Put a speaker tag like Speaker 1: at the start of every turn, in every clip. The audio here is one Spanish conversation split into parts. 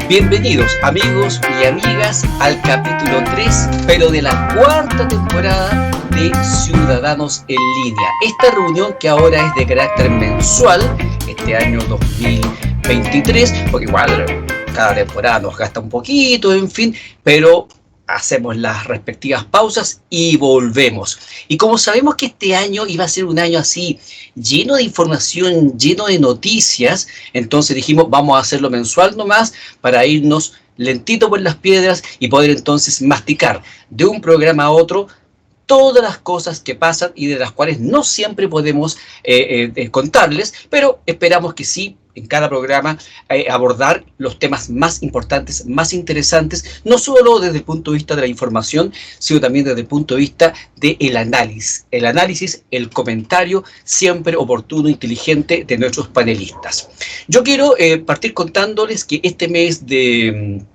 Speaker 1: Bienvenidos amigos y amigas al capítulo 3, pero de la cuarta temporada de Ciudadanos en Línea. Esta reunión que ahora es de carácter mensual, este año 2023, porque igual cada temporada nos gasta un poquito, en fin, pero hacemos las respectivas pausas y volvemos. Y como sabemos que este año iba a ser un año así, lleno de información, lleno de noticias, entonces dijimos, vamos a hacerlo mensual nomás para irnos lentito por las piedras y poder entonces masticar de un programa a otro todas las cosas que pasan y de las cuales no siempre podemos contarles, pero esperamos que sí, en cada programa, abordar los temas más importantes, más interesantes, no solo desde el punto de vista de la información, sino también desde el punto de vista del análisis. El análisis, el comentario siempre oportuno, inteligente de nuestros panelistas. Yo quiero partir contándoles que este mes de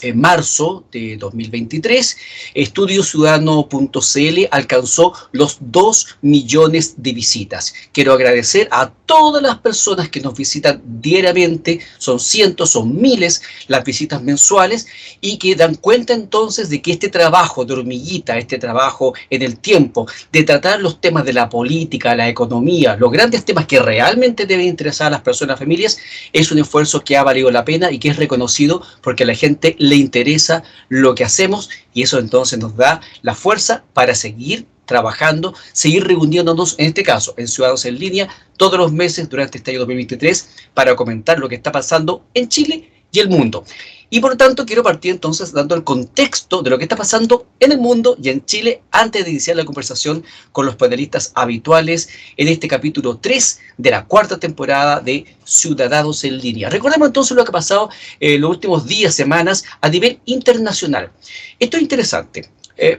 Speaker 1: en marzo de 2023, estudiociudadano.cl alcanzó los 2 millones de visitas. Quiero agradecer a todas las personas que nos visitan diariamente, son cientos, son miles las visitas mensuales y que dan cuenta entonces de que este trabajo de hormiguita, este trabajo en el tiempo, de tratar los temas de la política, la economía, los grandes temas que realmente deben interesar a las personas, familias, es un esfuerzo que ha valido la pena y que es reconocido porque a la gente le interesa lo que hacemos y eso entonces nos da la fuerza para seguir trabajando, seguir reuniéndonos, en este caso, en Ciudadanos en Línea, todos los meses durante este año 2023 para comentar lo que está pasando en Chile y el mundo. Y por lo tanto quiero partir entonces dando el contexto de lo que está pasando en el mundo y en Chile antes de iniciar la conversación con los panelistas habituales en este capítulo 3 de la cuarta temporada de Ciudadanos en Línea. Recordemos entonces lo que ha pasado en los últimos días, semanas a nivel internacional. Esto es interesante.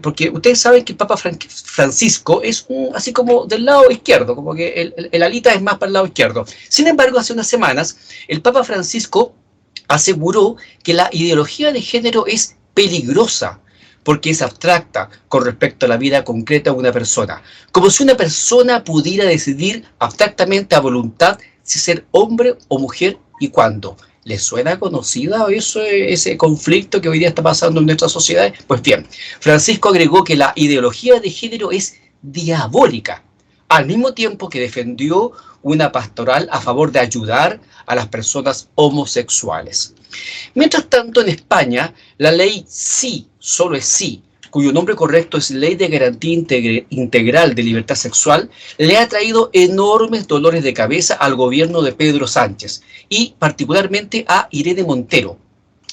Speaker 1: Porque ustedes saben que el Papa Francisco es así como del lado izquierdo, como que el alita es más para el lado izquierdo. Sin embargo, hace unas semanas, el Papa Francisco aseguró que la ideología de género es peligrosa porque es abstracta con respecto a la vida concreta de una persona. Como si una persona pudiera decidir abstractamente a voluntad si ser hombre o mujer y cuándo. ¿Les suena conocida eso, ese conflicto que hoy día está pasando en nuestras sociedades? Pues bien, Francisco agregó que la ideología de género es diabólica, al mismo tiempo que defendió una pastoral a favor de ayudar a las personas homosexuales. Mientras tanto, en España, la ley Sí, solo es Sí, cuyo nombre correcto es Ley de Garantía Integral de Libertad Sexual, le ha traído enormes dolores de cabeza al gobierno de Pedro Sánchez y particularmente a Irene Montero,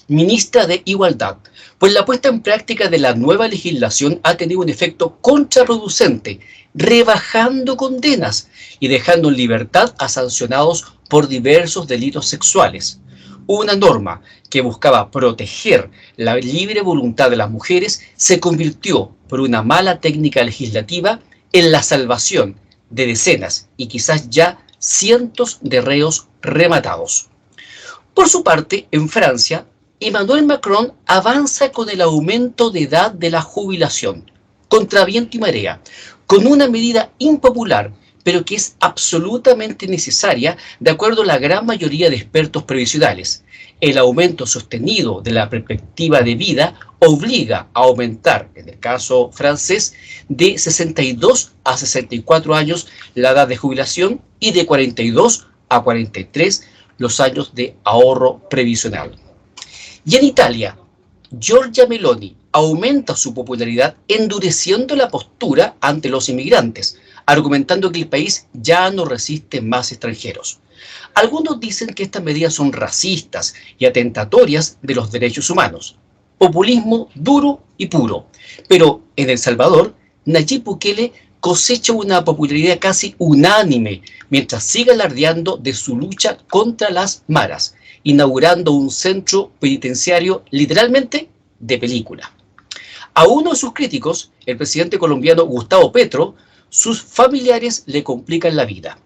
Speaker 1: ministra de Igualdad, pues la puesta en práctica de la nueva legislación ha tenido un efecto contraproducente, rebajando condenas y dejando en libertad a sancionados por diversos delitos sexuales. Una norma que buscaba proteger la libre voluntad de las mujeres se convirtió, por una mala técnica legislativa, en la salvación de decenas y quizás ya cientos de reos rematados. Por su parte, en Francia, Emmanuel Macron avanza con el aumento de edad de la jubilación, contra viento y marea, con una medida impopular, pero que es absolutamente necesaria de acuerdo a la gran mayoría de expertos previsionales. El aumento sostenido de la perspectiva de vida obliga a aumentar, en el caso francés, de 62 a 64 años la edad de jubilación y de 42 a 43 los años de ahorro previsional. Y en Italia, Giorgia Meloni aumenta su popularidad endureciendo la postura ante los inmigrantes, argumentando que el país ya no resiste más extranjeros. Algunos dicen que estas medidas son racistas y atentatorias de los derechos humanos. Populismo duro y puro. Pero en El Salvador, Nayib Bukele cosecha una popularidad casi unánime mientras sigue alardeando de su lucha contra las maras, inaugurando un centro penitenciario literalmente de película. A uno de sus críticos, el presidente colombiano Gustavo Petro, sus familiares le complican la vida.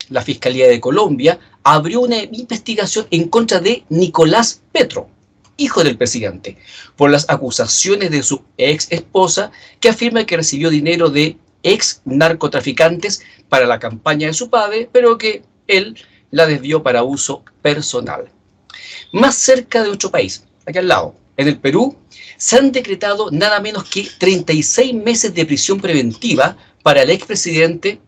Speaker 1: La Fiscalía de Colombia abrió una investigación en contra de Nicolás Petro, hijo del presidente, por las acusaciones de su ex esposa que afirma que recibió dinero de ex narcotraficantes para la campaña de su padre, pero que él la desvió para uso personal. Más cerca de otro país, aquí al lado, en el Perú, se han decretado nada menos que 36 meses de prisión preventiva para el expresidente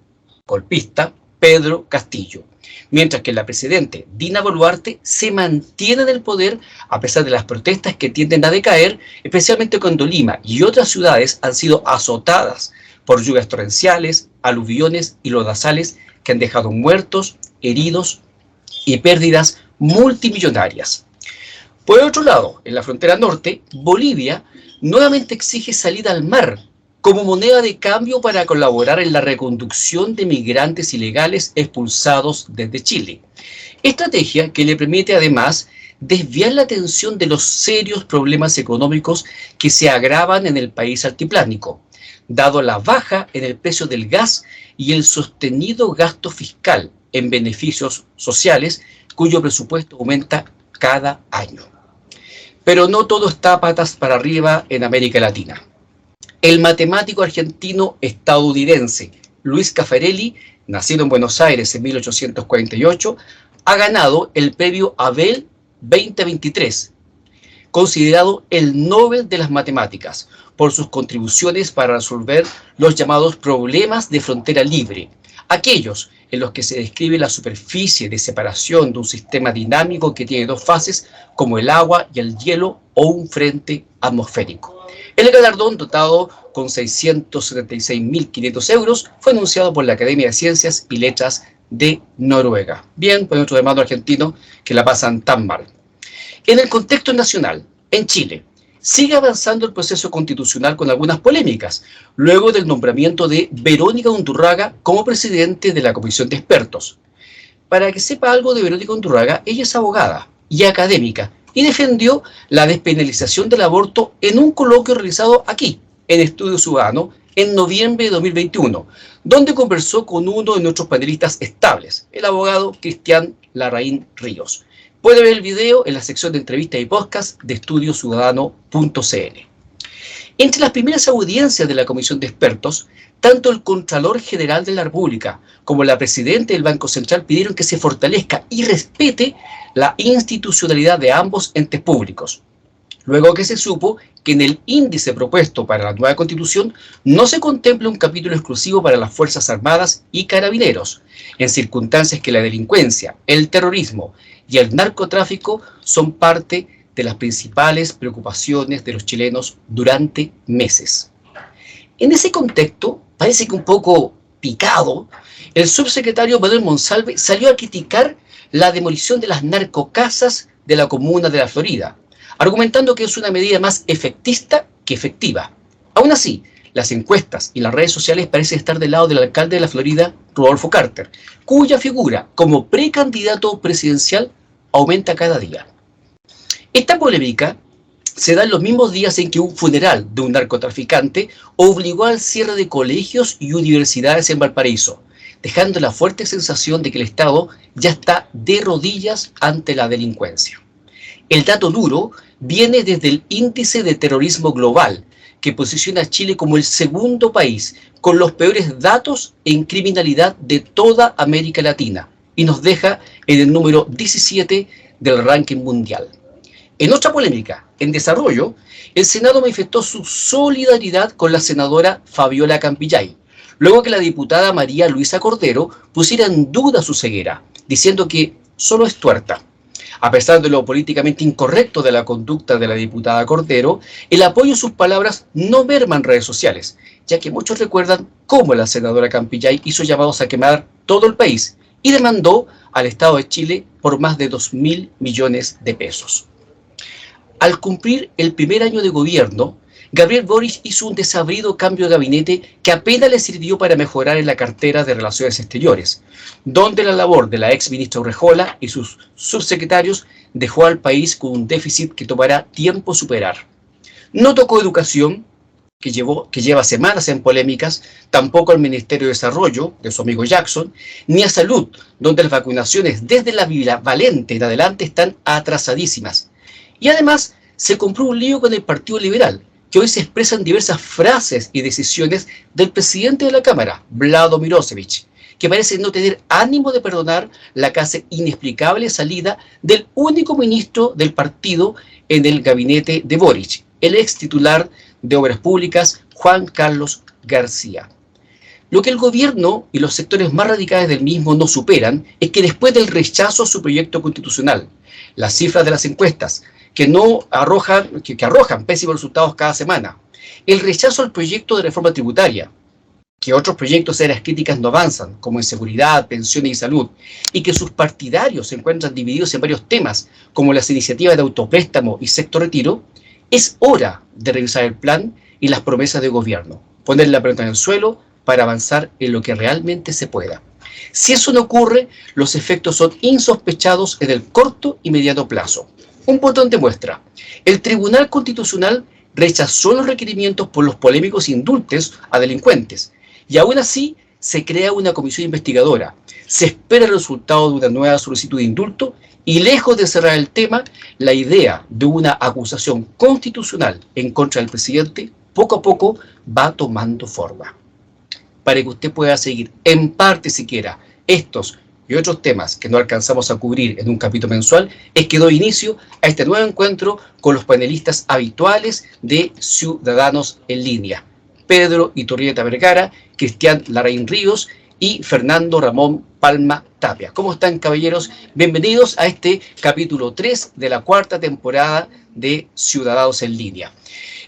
Speaker 1: golpista Pedro Castillo, mientras que la presidenta Dina Boluarte se mantiene en el poder a pesar de las protestas que tienden a decaer, especialmente cuando Lima y otras ciudades han sido azotadas por lluvias torrenciales, aluviones y lodazales que han dejado muertos, heridos y pérdidas multimillonarias. Por otro lado, en la frontera norte, Bolivia nuevamente exige salida al mar como moneda de cambio para colaborar en la reconducción de migrantes ilegales expulsados desde Chile. Estrategia que le permite además desviar la atención de los serios problemas económicos que se agravan en el país altiplánico, dado la baja en el precio del gas y el sostenido gasto fiscal en beneficios sociales, cuyo presupuesto aumenta cada año. Pero no todo está patas para arriba en América Latina. El matemático argentino-estadounidense Luis Caffarelli, nacido en Buenos Aires en 1848, ha ganado el premio Abel 2023, considerado el Nobel de las Matemáticas, por sus contribuciones para resolver los llamados problemas de frontera libre, aquellos en los que se describe la superficie de separación de un sistema dinámico que tiene dos fases, como el agua y el hielo o un frente atmosférico. El galardón, dotado con 676.500 euros, fue anunciado por la Academia de Ciencias y Letras de Noruega. Bien, por nuestros hermanos argentinos que la pasan tan mal. En el contexto nacional, en Chile, sigue avanzando el proceso constitucional con algunas polémicas, luego del nombramiento de Verónica Undurraga como presidente de la Comisión de Expertos. Para que sepa algo de Verónica Undurraga, ella es abogada y académica y defendió la despenalización del aborto en un coloquio realizado aquí, en Estudio Ciudadano, en noviembre de 2021, donde conversó con uno de nuestros panelistas estables, el abogado Cristian Larraín Ríos. Puede ver el video en la sección de entrevistas y podcast de estudiociudadano.cl. Entre las primeras audiencias de la Comisión de Expertos, tanto el Contralor General de la República como la Presidenta del Banco Central pidieron que se fortalezca y respete la institucionalidad de ambos entes públicos. Luego que se supo que en el índice propuesto para la nueva Constitución no se contempla un capítulo exclusivo para las Fuerzas Armadas y Carabineros, en circunstancias que la delincuencia, el terrorismo y el narcotráfico son parte de las principales preocupaciones de los chilenos durante meses. En ese contexto, parece que un poco picado, el subsecretario Manuel Monsalve salió a criticar la demolición de las narcocasas de la comuna de La Florida, argumentando que es una medida más efectista que efectiva. Aún así, las encuestas y las redes sociales parecen estar del lado del alcalde de La Florida, Rodolfo Carter, cuya figura como precandidato presidencial aumenta cada día. Esta polémica se da en los mismos días en que un funeral de un narcotraficante obligó al cierre de colegios y universidades en Valparaíso, dejando la fuerte sensación de que el Estado ya está de rodillas ante la delincuencia. El dato duro viene desde el Índice de Terrorismo Global, que posiciona a Chile como el segundo país con los peores datos en criminalidad de toda América Latina y nos deja en el número 17 del ranking mundial. En otra polémica, en desarrollo, el Senado manifestó su solidaridad con la senadora Fabiola Campillay, luego que la diputada María Luisa Cordero pusiera en duda su ceguera, diciendo que solo es tuerta. A pesar de lo políticamente incorrecto de la conducta de la diputada Cordero, el apoyo a sus palabras no merma en redes sociales, ya que muchos recuerdan cómo la senadora Campillay hizo llamados a quemar todo el país y demandó al Estado de Chile por más de 2.000 millones de pesos. Al cumplir el primer año de gobierno, Gabriel Boric hizo un desabrido cambio de gabinete que apenas le sirvió para mejorar en la cartera de Relaciones Exteriores, donde la labor de la ex ministra Urrejola y sus subsecretarios dejó al país con un déficit que tomará tiempo superar. No tocó educación, que lleva semanas en polémicas, tampoco al Ministerio de Desarrollo, de su amigo Jackson, ni a Salud, donde las vacunaciones desde la bivalente en adelante están atrasadísimas. Y además se compró un lío con el Partido Liberal, que hoy se expresan diversas frases y decisiones del presidente de la Cámara, Vlado Mirosevic, que parece no tener ánimo de perdonar la casi inexplicable salida del único ministro del partido en el gabinete de Boric, el ex titular de Obras Públicas, Juan Carlos García. Lo que el gobierno y los sectores más radicales del mismo no superan es que después del rechazo a su proyecto constitucional, las cifras de las encuestas que arrojan pésimos resultados cada semana, el rechazo al proyecto de reforma tributaria, que otros proyectos de las críticas no avanzan, como en seguridad, pensiones y salud, y que sus partidarios se encuentran divididos en varios temas, como las iniciativas de autopréstamo y sexto retiro, es hora de revisar el plan y las promesas de gobierno, poner la pelota en el suelo para avanzar en lo que realmente se pueda. Si eso no ocurre, los efectos son insospechados en el corto y mediano plazo. Un botón de muestra. El Tribunal Constitucional rechazó los requerimientos por los polémicos indultos a delincuentes, y aún así se crea una comisión investigadora. Se espera el resultado de una nueva solicitud de indulto y, lejos de cerrar el tema, la idea de una acusación constitucional en contra del presidente poco a poco va tomando forma. Para que usted pueda seguir en parte siquiera estos y otros temas que no alcanzamos a cubrir en un capítulo mensual, es que doy inicio a este nuevo encuentro con los panelistas habituales de Ciudadanos en Línea: Pedro Iturrieta Vergara, Cristian Larraín Ríos y Fernando Ramón Palma Tapia. ¿Cómo están, caballeros? Bienvenidos a este capítulo 3 de la 4ª temporada de Ciudadanos en Línea.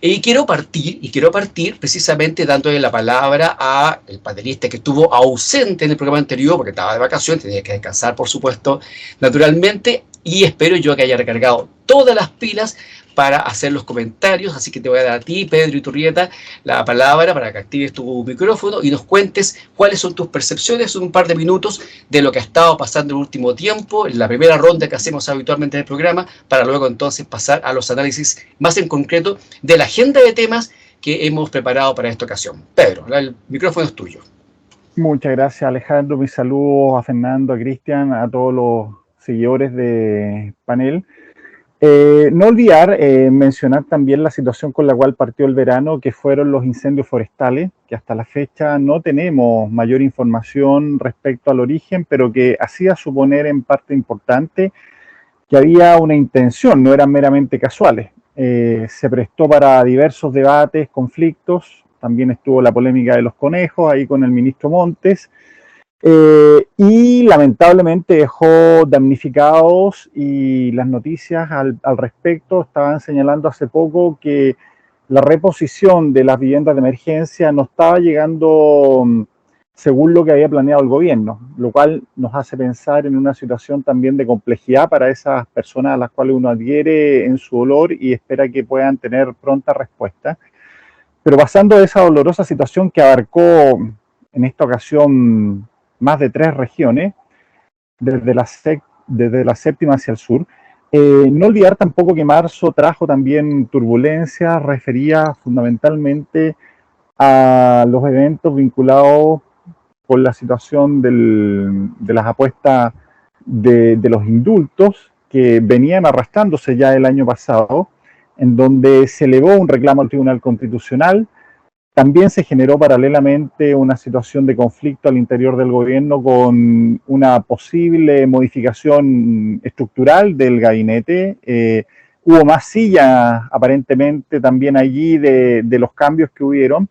Speaker 1: Y quiero partir precisamente dándole la palabra al panelista que estuvo ausente en el programa anterior porque estaba de vacaciones, tenía que descansar, por supuesto, naturalmente, y espero yo que haya recargado todas las pilas para hacer los comentarios, así que te voy a dar a ti, Pedro Iturrieta, la palabra para que actives tu micrófono y nos cuentes cuáles son tus percepciones en un par de minutos de lo que ha estado pasando en el último tiempo, en la primera ronda que hacemos habitualmente en el programa, para luego entonces pasar a los análisis más en concreto de la agenda de temas que hemos preparado para esta ocasión. Pedro, el micrófono es tuyo.
Speaker 2: Muchas gracias, Alejandro. Mis saludos a Fernando, a Cristian, a todos los seguidores de panel. No olvidar mencionar también la situación con la cual partió el verano, que fueron los incendios forestales, que hasta la fecha no tenemos mayor información respecto al origen, pero que hacía suponer en parte importante que había una intención, no eran meramente casuales. Se prestó para diversos debates, conflictos, también estuvo la polémica de los conejos ahí con el ministro Montes, y lamentablemente dejó damnificados, y las noticias al respecto estaban señalando hace poco que la reposición de las viviendas de emergencia no estaba llegando según lo que había planeado el gobierno, lo cual nos hace pensar en una situación también de complejidad para esas personas a las cuales uno adhiere en su dolor y espera que puedan tener pronta respuesta. Pero pasando de esa dolorosa situación que abarcó en esta ocasión más de 3 regiones, desde la séptima hacia el sur. No olvidar tampoco que marzo trajo también turbulencias, refería fundamentalmente a los eventos vinculados con la situación de las apuestas de los indultos que venían arrastrándose ya el año pasado, en donde se elevó un reclamo al Tribunal Constitucional. También se generó paralelamente una situación de conflicto al interior del gobierno con una posible modificación estructural del gabinete. Hubo más sillas aparentemente también allí de los cambios que hubieron,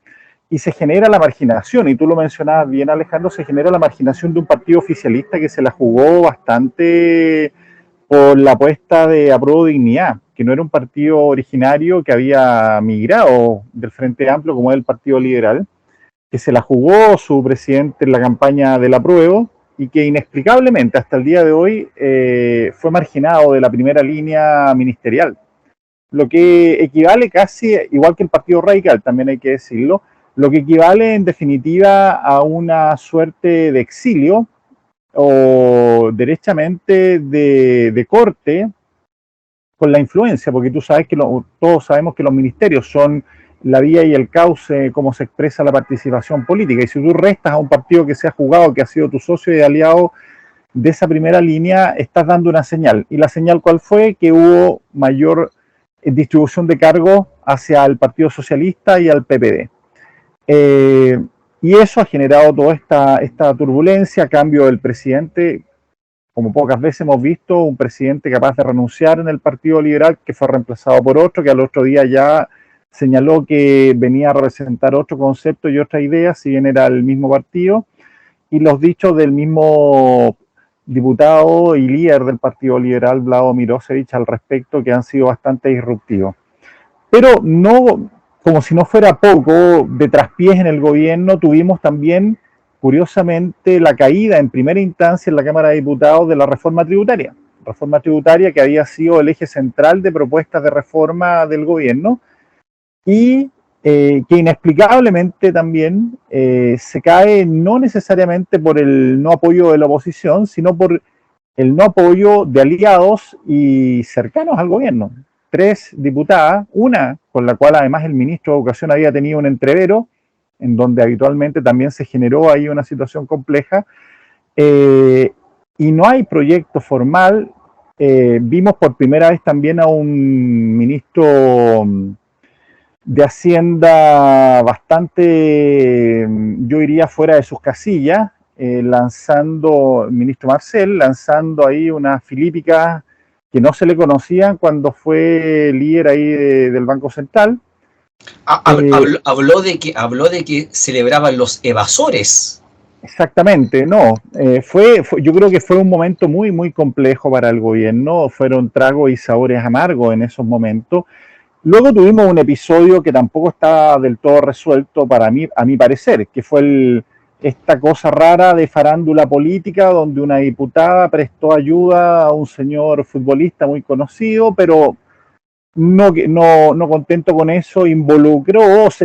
Speaker 2: y se genera la marginación, y tú lo mencionabas bien, Alejandro, se genera la marginación de un partido oficialista que se la jugó bastante por la apuesta de Apruebo Dignidad, que no era un partido originario que había migrado del Frente Amplio como es el Partido Liberal, que se la jugó su presidente en la campaña del apruebo y que inexplicablemente hasta el día de hoy fue marginado de la primera línea ministerial, lo que equivale casi, igual que el Partido Radical, también hay que decirlo, lo que equivale en definitiva a una suerte de exilio o derechamente de corte con la influencia, porque tú sabes que todos sabemos que los ministerios son la vía y el cauce como se expresa la participación política, y si tú restas a un partido que se ha jugado, que ha sido tu socio y aliado de esa primera línea, estás dando una señal. ¿Y la señal cuál fue? Que hubo mayor distribución de cargos hacia el Partido Socialista y al PPD. y eso ha generado toda esta turbulencia, cambio del presidente, como pocas veces hemos visto, un presidente capaz de renunciar en el Partido Liberal, que fue reemplazado por otro, que al otro día ya señaló que venía a representar otro concepto y otra idea, si bien era el mismo partido, y los dichos del mismo diputado y líder del Partido Liberal, Vlado Mirosevic, al respecto, que han sido bastante disruptivos. Pero no, como si no fuera poco, de traspiés en el gobierno, tuvimos también, curiosamente, la caída en primera instancia en la Cámara de Diputados de la reforma tributaria que había sido el eje central de propuestas de reforma del gobierno, y que inexplicablemente también se cae no necesariamente por el no apoyo de la oposición, sino por el no apoyo de aliados y cercanos al gobierno. 3 diputadas, una con la cual además el ministro de Educación había tenido un entrevero, en donde habitualmente también se generó ahí una situación compleja, y no hay proyecto formal. Vimos por primera vez también a un ministro de Hacienda bastante, yo diría, fuera de sus casillas, lanzando, el ministro Marcel, lanzando ahí unas filípicas que no se le conocían cuando fue líder ahí del Banco Central.
Speaker 1: Habló de que celebraban los evasores.
Speaker 2: Exactamente, no. Yo creo que fue un momento muy, muy complejo para el gobierno. Fueron tragos y sabores amargos en esos momentos. Luego tuvimos un episodio que tampoco está del todo resuelto para mí, a mi parecer, que fue esta cosa rara de farándula política donde una diputada prestó ayuda a un señor futbolista muy conocido, pero no contento con eso, se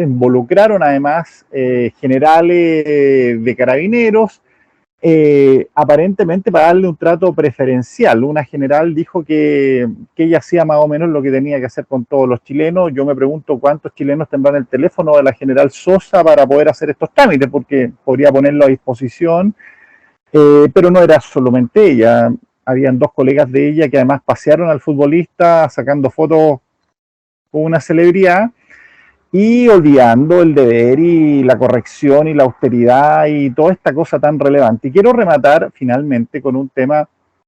Speaker 2: involucraron además generales de carabineros, aparentemente para darle un trato preferencial. Una general dijo que ella hacía más o menos lo que tenía que hacer con todos los chilenos. Yo me pregunto cuántos chilenos tendrán el teléfono de la general Sosa para poder hacer estos trámites, porque podría ponerlo a disposición, pero no era solamente ella. Habían 2 colegas de ella que además pasearon al futbolista sacando fotos con una celebridad, y olvidando el deber y la corrección y la austeridad y toda esta cosa tan relevante. Y quiero rematar finalmente con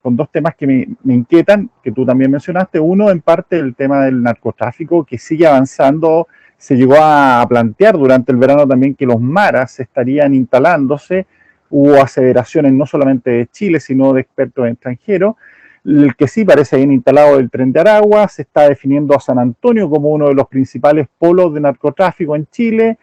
Speaker 2: con 2 temas que me inquietan, que tú también mencionaste. Uno, en parte, el tema del narcotráfico, que sigue avanzando. Se llegó a plantear durante el verano también que los maras estarían instalándose. Hubo aseveraciones no solamente de Chile, sino de expertos extranjeros. El que sí parece bien instalado el Tren de Aragua. Se está definiendo a San Antonio como uno de los principales polos de narcotráfico en Chile.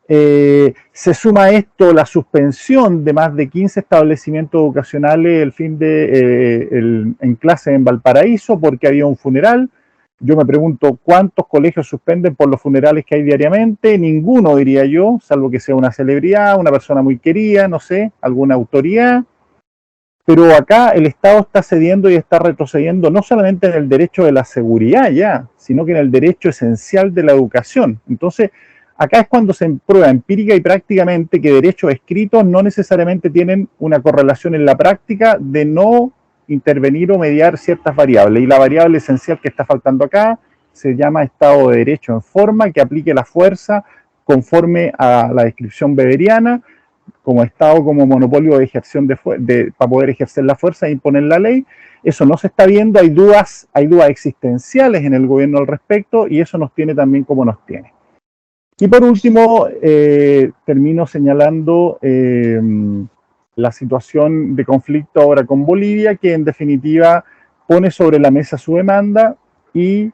Speaker 2: Se suma a esto la suspensión de más de 15 establecimientos educacionales en clase en Valparaíso porque había un funeral. Yo me pregunto cuántos colegios suspenden por los funerales que hay diariamente. Ninguno, diría yo, salvo que sea una celebridad, una persona muy querida, no sé, alguna autoridad. Pero acá el Estado está cediendo y está retrocediendo no solamente en el derecho de la seguridad ya, sino que en el derecho esencial de la educación. Entonces, acá es cuando se prueba empírica y prácticamente que derechos escritos no necesariamente tienen una correlación en la práctica de no intervenir o mediar ciertas variables. Y la variable esencial que está faltando acá se llama Estado de Derecho en forma que aplique la fuerza conforme a la descripción weberiana, como Estado, como monopolio de ejerción para poder ejercer la fuerza e imponer la ley. Eso no se está viendo, hay dudas existenciales en el gobierno al respecto, y eso nos tiene también como nos tiene. Y por último, termino señalando la situación de conflicto ahora con Bolivia, que en definitiva pone sobre la mesa su demanda y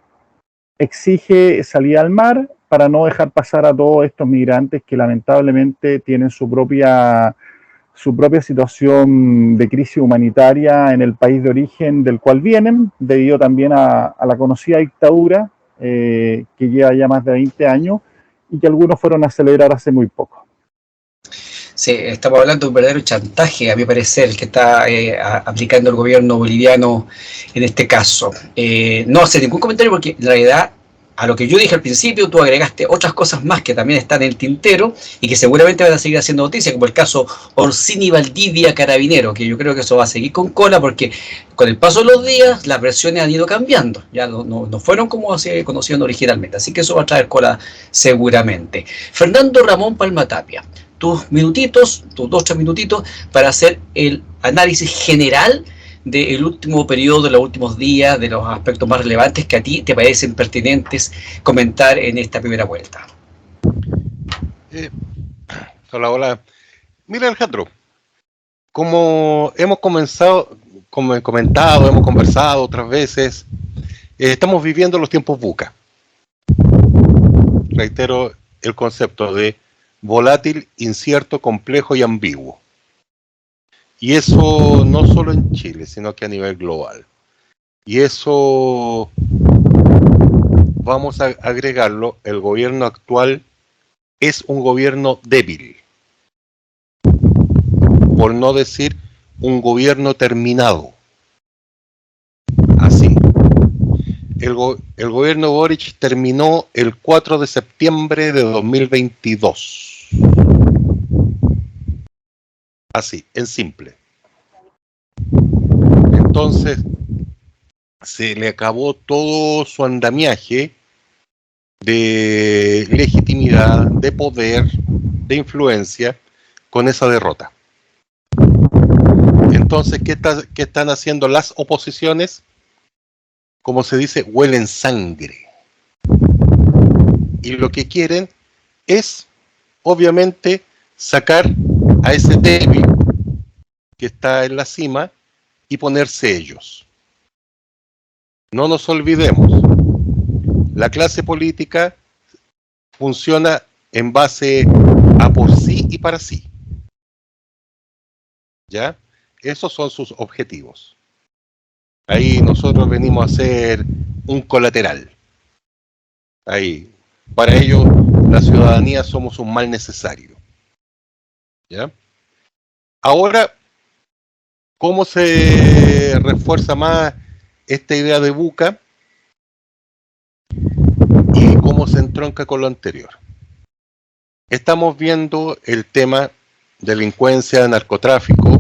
Speaker 2: exige salida al mar para no dejar pasar a todos estos migrantes que lamentablemente tienen su propia situación de crisis humanitaria en el país de origen del cual vienen, debido también a la conocida dictadura que lleva ya más de 20 años y que algunos fueron a celebrar hace muy poco.
Speaker 1: Sí, estamos hablando de un verdadero chantaje, a mi parecer, que está aplicando el gobierno boliviano en este caso. No hace ningún comentario porque en realidad a lo que yo dije al principio, tú agregaste otras cosas más que también están en el tintero y que seguramente van a seguir haciendo noticia, como el caso Orsini Valdivia Carabinero, que yo creo que eso va a seguir con cola porque con el paso de los días las versiones han ido cambiando, ya no fueron como se conocían originalmente, así que eso va a traer cola seguramente. Fernando Ramón Palma Tapia, tus minutitos, tus 2-3 minutitos, para hacer el análisis general del último periodo, de los últimos días, de los aspectos más relevantes que a ti te parecen pertinentes comentar en esta primera vuelta.
Speaker 3: Hola. Mira, Alejandro, como hemos comentado, hemos conversado otras veces, estamos viviendo los tiempos VUCA. Reitero el concepto de volátil, incierto, complejo y ambiguo. Y eso no solo en Chile, sino que a nivel global. Y eso, vamos a agregarlo, el gobierno actual es un gobierno débil. Por no decir un gobierno terminado. Así. El gobierno Boric terminó el 4 de septiembre de 2022. Así, en simple. Entonces, se le acabó todo su andamiaje de legitimidad, de poder, de influencia con esa derrota. Entonces, ¿qué están haciendo las oposiciones? Como se dice, huelen sangre. Y lo que quieren es, obviamente, sacar a ese débil que está en la cima y ponerse ellos. No nos olvidemos, la clase política funciona en base a por sí y para sí. ¿Ya? Esos son sus objetivos. Ahí nosotros venimos a ser un colateral. Ahí, para ello, la ciudadanía somos un mal necesario. ¿Ya? Ahora, ¿cómo se refuerza más esta idea de VUCA? ¿Y cómo se entronca con lo anterior? Estamos viendo el tema delincuencia, narcotráfico,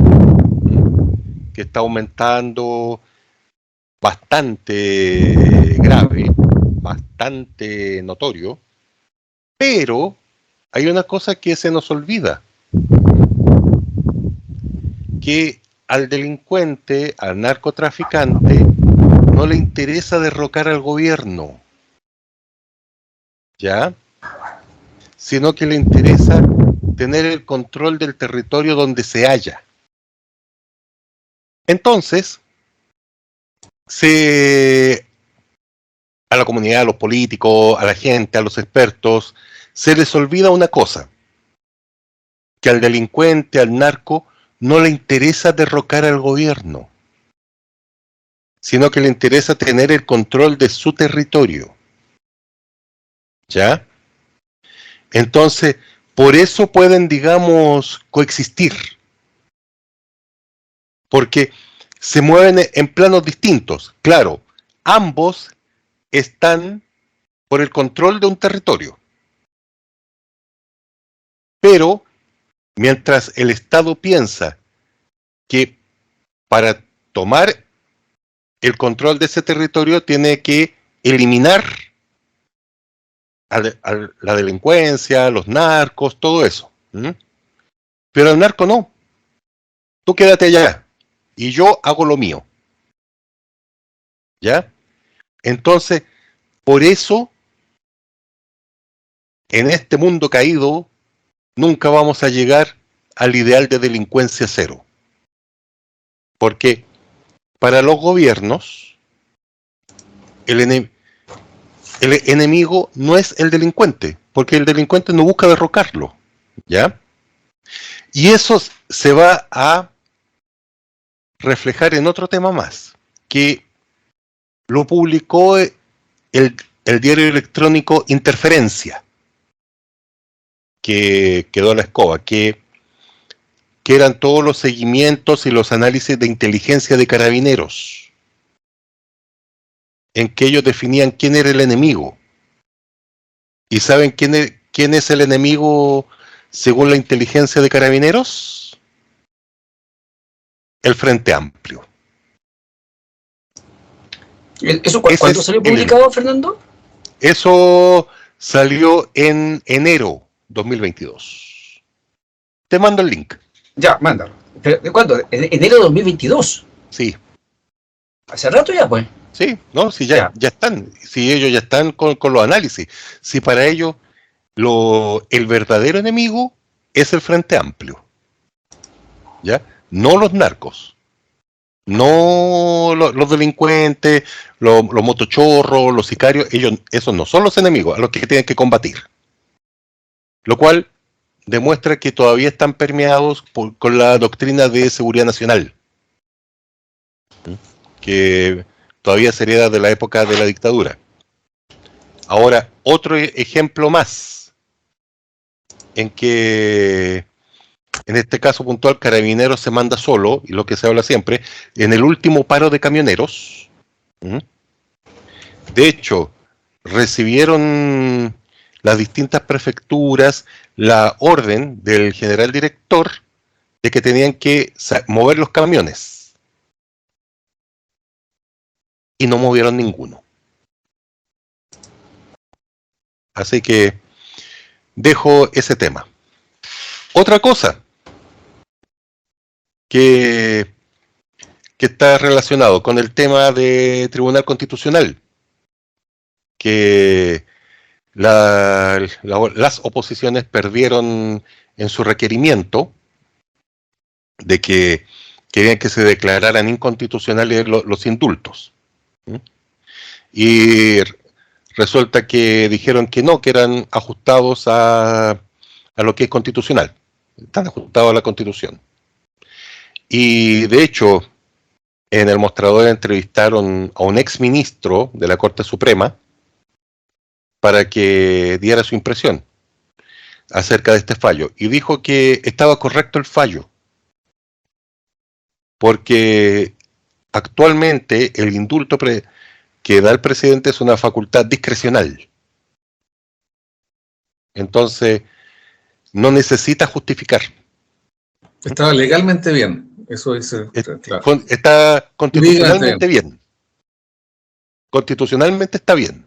Speaker 3: que está aumentando bastante grave, bastante notorio, pero hay una cosa que se nos olvida, que al delincuente, al narcotraficante, no le interesa derrocar al gobierno, ¿ya? Sino que le interesa tener el control del territorio donde se halla. Entonces, a la comunidad, a los políticos, a la gente, a los expertos, se les olvida una cosa, que al delincuente, al narco, no le interesa derrocar al gobierno, sino que le interesa tener el control de su territorio. ¿Ya? Entonces, por eso pueden, digamos, coexistir. Porque se mueven en planos distintos. Claro, ambos están por el control de un territorio. Pero, mientras el Estado piensa que para tomar el control de ese territorio tiene que eliminar a la delincuencia, los narcos, todo eso. Pero al narco no. Tú quédate allá y yo hago lo mío. ¿Ya? Entonces, por eso, en este mundo caído, nunca vamos a llegar al ideal de delincuencia cero. Porque para los gobiernos, el enemigo no es el delincuente, porque el delincuente no busca derrocarlo, ¿ya? Y eso se va a reflejar en otro tema más, que lo publicó el diario electrónico Interferencia, que quedó a la escoba, que eran todos los seguimientos y los análisis de inteligencia de carabineros, en que ellos definían quién era el enemigo. ¿Y saben quién es el enemigo según la inteligencia de carabineros? El Frente Amplio.
Speaker 1: ¿Eso cuándo salió publicado, Fernando?
Speaker 3: Eso salió en enero 2022. Te mando el link.
Speaker 1: Ya, mándalo. ¿Pero de cuándo? ¿Enero de 2022?
Speaker 3: Sí.
Speaker 1: Hace rato ya, pues.
Speaker 3: Sí, no, sí, ya están. Sí, ellos ya están con los análisis. Si para ellos el verdadero enemigo es el Frente Amplio. ¿Ya? No los narcos. No los delincuentes, los motochorros, los sicarios, esos no son los enemigos a los que tienen que combatir. Lo cual demuestra que todavía están permeados con la doctrina de seguridad nacional, que todavía se hereda de la época de la dictadura. Ahora, otro ejemplo más, en que en este caso puntual Carabineros se manda solo, y lo que se habla siempre, en el último paro de camioneros. De hecho, recibieron las distintas prefecturas la orden del general director de que tenían que mover los camiones. Y no movieron ninguno. Así que dejo ese tema. Otra cosa que está relacionado con el tema de Tribunal Constitucional, que las oposiciones perdieron en su requerimiento de que querían que se declararan inconstitucionales los indultos. Y resulta que dijeron que no, que eran ajustados a lo que es constitucional, están ajustados a la Constitución. Y de hecho, en el mostrador entrevistaron a un exministro de la Corte Suprema para que diera su impresión acerca de este fallo. Y dijo que estaba correcto el fallo, porque actualmente el indulto que da el presidente es una facultad discrecional. Entonces, no necesita justificar.
Speaker 4: Está legalmente bien. Eso dice, claro.
Speaker 3: Está constitucionalmente bien. Constitucionalmente está bien.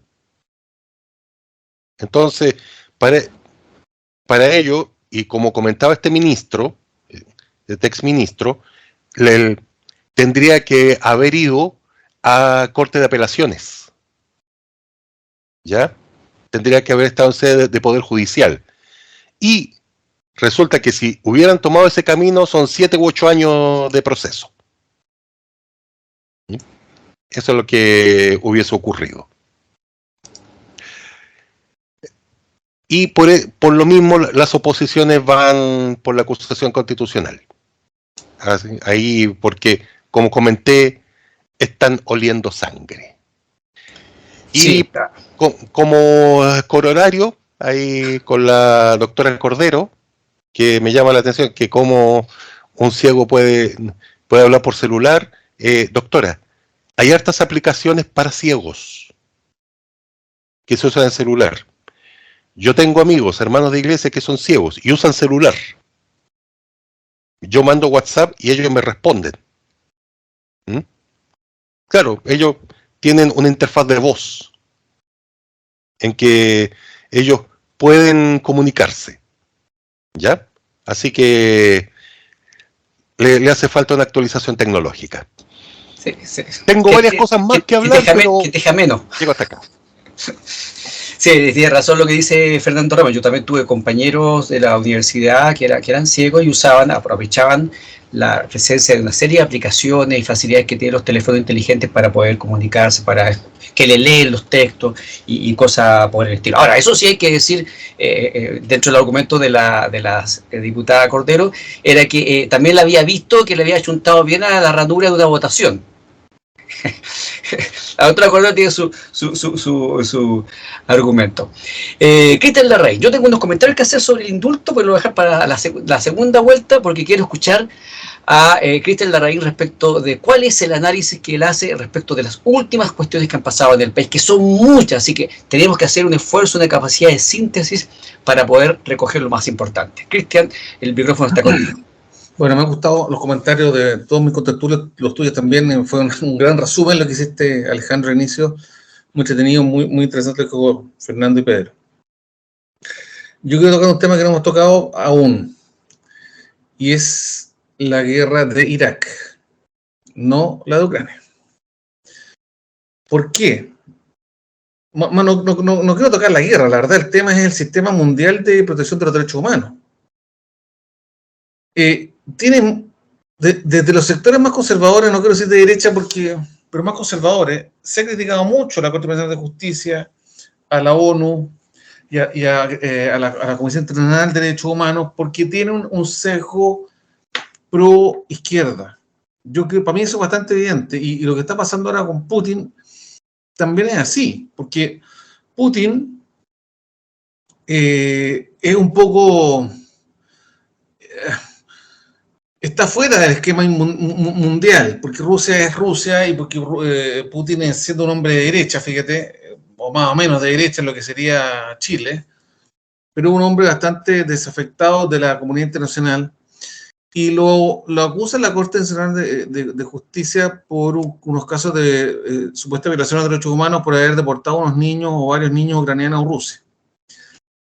Speaker 3: Entonces, para ello, y como comentaba este ministro, este exministro, tendría que haber ido a Corte de Apelaciones. ¿Ya? Tendría que haber estado en sede de Poder Judicial. Y resulta que si hubieran tomado ese camino son 7 u 8 años de proceso. Eso es lo que hubiese ocurrido. Y por lo mismo las oposiciones van por la acusación constitucional. Así, ahí, porque, como comenté, están oliendo sangre. Y sí, como corolario, ahí con la doctora Cordero, que me llama la atención, que como un ciego puede hablar por celular. Doctora, hay hartas aplicaciones para ciegos que se usan en celular. Yo tengo amigos, hermanos de iglesia, que son ciegos y usan celular. Yo mando WhatsApp y ellos me responden. Claro, ellos tienen una interfaz de voz en que ellos pueden comunicarse. ¿Ya? Así que le hace falta una actualización tecnológica.
Speaker 1: Sí.
Speaker 3: Tengo varias cosas más que hablar, pero
Speaker 1: que deja menos.
Speaker 3: Llego hasta acá.
Speaker 1: Sí, tiene razón lo que dice Fernando Ramos. Yo también tuve compañeros de la universidad que eran ciegos y aprovechaban la presencia de una serie de aplicaciones y facilidades que tienen los teléfonos inteligentes para poder comunicarse, para que le leen los textos y cosas por el estilo. Ahora, eso sí hay que decir, dentro del argumento de la diputada Cordero, era que también la había visto que le había chuntado bien a la ranura de una votación. La otra Cordero tiene su argumento. Cristian Larraín, yo tengo unos comentarios que hacer sobre el indulto, pero lo voy a dejar para la segunda vuelta porque quiero escuchar a Cristian Larraín respecto de cuál es el análisis que él hace respecto de las últimas cuestiones que han pasado en el país, que son muchas, así que tenemos que hacer un esfuerzo, una capacidad de síntesis para poder recoger lo más importante. Cristian, el micrófono está contigo.
Speaker 4: Bueno, me han gustado los comentarios de todos mis contertulios, los tuyos también. Fue un gran resumen lo que hiciste, Alejandro, al inicio. Muy entretenido, muy interesante con Fernando y Pedro. Yo quiero tocar un tema que no hemos tocado aún. y es la guerra de Irak, no la de Ucrania. ¿Por qué? No quiero tocar la guerra, la verdad el tema es el sistema mundial de protección de los derechos humanos. Tienen, desde los sectores más conservadores, no quiero decir de derecha, pero más conservadores, se ha criticado mucho a la Corte Internacional de Justicia, a la ONU y a la Comisión Internacional de Derechos Humanos, porque tienen un sesgo pro izquierda. Yo creo, para mí eso es bastante evidente, y lo que está pasando ahora con Putin también es así, porque Putin es un poco... está fuera del esquema mundial, porque Rusia es Rusia y porque Putin es siendo un hombre de derecha, fíjate, o más o menos de derecha en lo que sería Chile, pero un hombre bastante desafectado de la comunidad internacional, y lo acusa la Corte Nacional de Justicia por unos casos de supuesta violación de derechos humanos por haber deportado a unos niños o varios niños ucranianos a Rusia.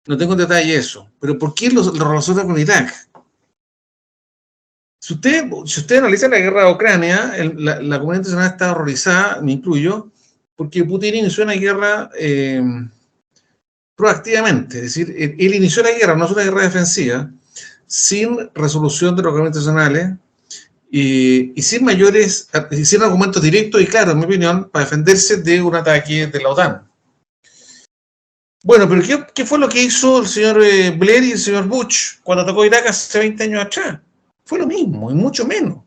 Speaker 4: No tengo en detalle eso, pero ¿por qué lo relaciona con Irak? Si usted analiza la guerra de Ucrania, la comunidad internacional está horrorizada, me incluyo, porque Putin inició una guerra proactivamente, es decir, él inició la guerra, no es una guerra defensiva, sin resolución de los organismos internacionales y sin argumentos directos y claros, en mi opinión, para defenderse de un ataque de la OTAN. Bueno, pero ¿qué fue lo que hizo el señor Blair y el señor Bush cuando atacó Irak hace 20 años atrás? Fue lo mismo, y mucho menos.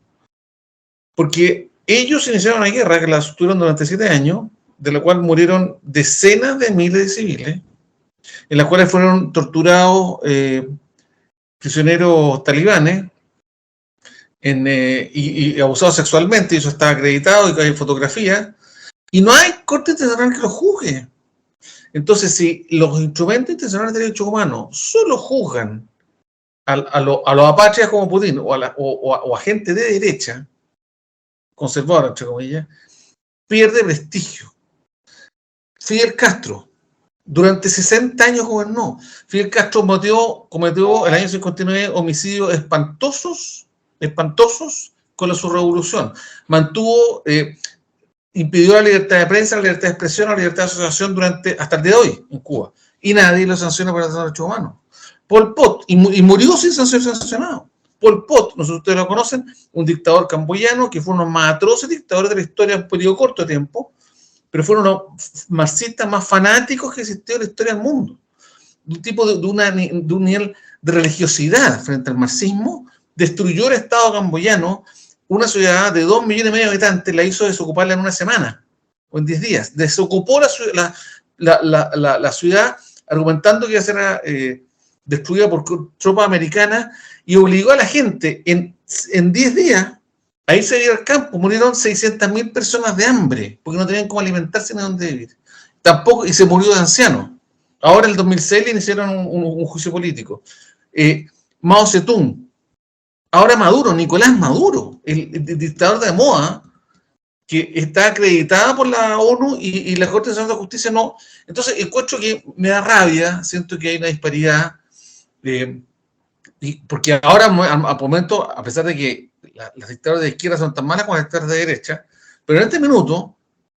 Speaker 4: Porque ellos iniciaron una guerra que la sostuvieron durante 7 años, de la cual murieron decenas de miles de civiles, en las cuales fueron torturados prisioneros talibanes y abusados sexualmente, y eso está acreditado, y hay fotografías, y no hay corte internacional que los juzgue. Entonces, si los instrumentos internacionales de derechos humanos solo juzgan a los apátridas como Putin o a gente de derecha, conservadora, entre comillas, pierde prestigio. Fidel Castro, durante 60 años gobernó. Fidel Castro cometió el año 59 homicidios espantosos con su revolución. Impidió la libertad de prensa, la libertad de expresión, la libertad de asociación hasta el día de hoy en Cuba. Y nadie lo sanciona por los derechos humanos. Pol Pot, y murió sin ser sancionado. Pol Pot, no sé si ustedes lo conocen, un dictador camboyano que fue uno de los más atroces dictadores de la historia en un periodo corto de tiempo, pero fueron los marxistas más fanáticos que existió en la historia del mundo. Un tipo de un nivel de religiosidad frente al marxismo, destruyó el Estado camboyano, una ciudad de 2,5 millones de habitantes, la hizo desocuparla en una semana, o en 10 días. Desocupó la ciudad, argumentando que iba a ser destruida por tropas americanas, y obligó a la gente en 10 días a irse a vivir al campo. Murieron 600.000 personas de hambre, porque no tenían cómo alimentarse ni dónde vivir. Tampoco, y se murió de anciano. Ahora en el 2006 le iniciaron un juicio político. Mao Zedong. Ahora Maduro, Nicolás Maduro, el dictador de moda, que está acreditada por la ONU y la Corte Nacional de Justicia no. Entonces, encuentro que me da rabia, siento que hay una disparidad, porque ahora, al momento, a pesar de que las dictaduras de izquierda son tan malas como las dictaduras de derecha, pero en este minuto,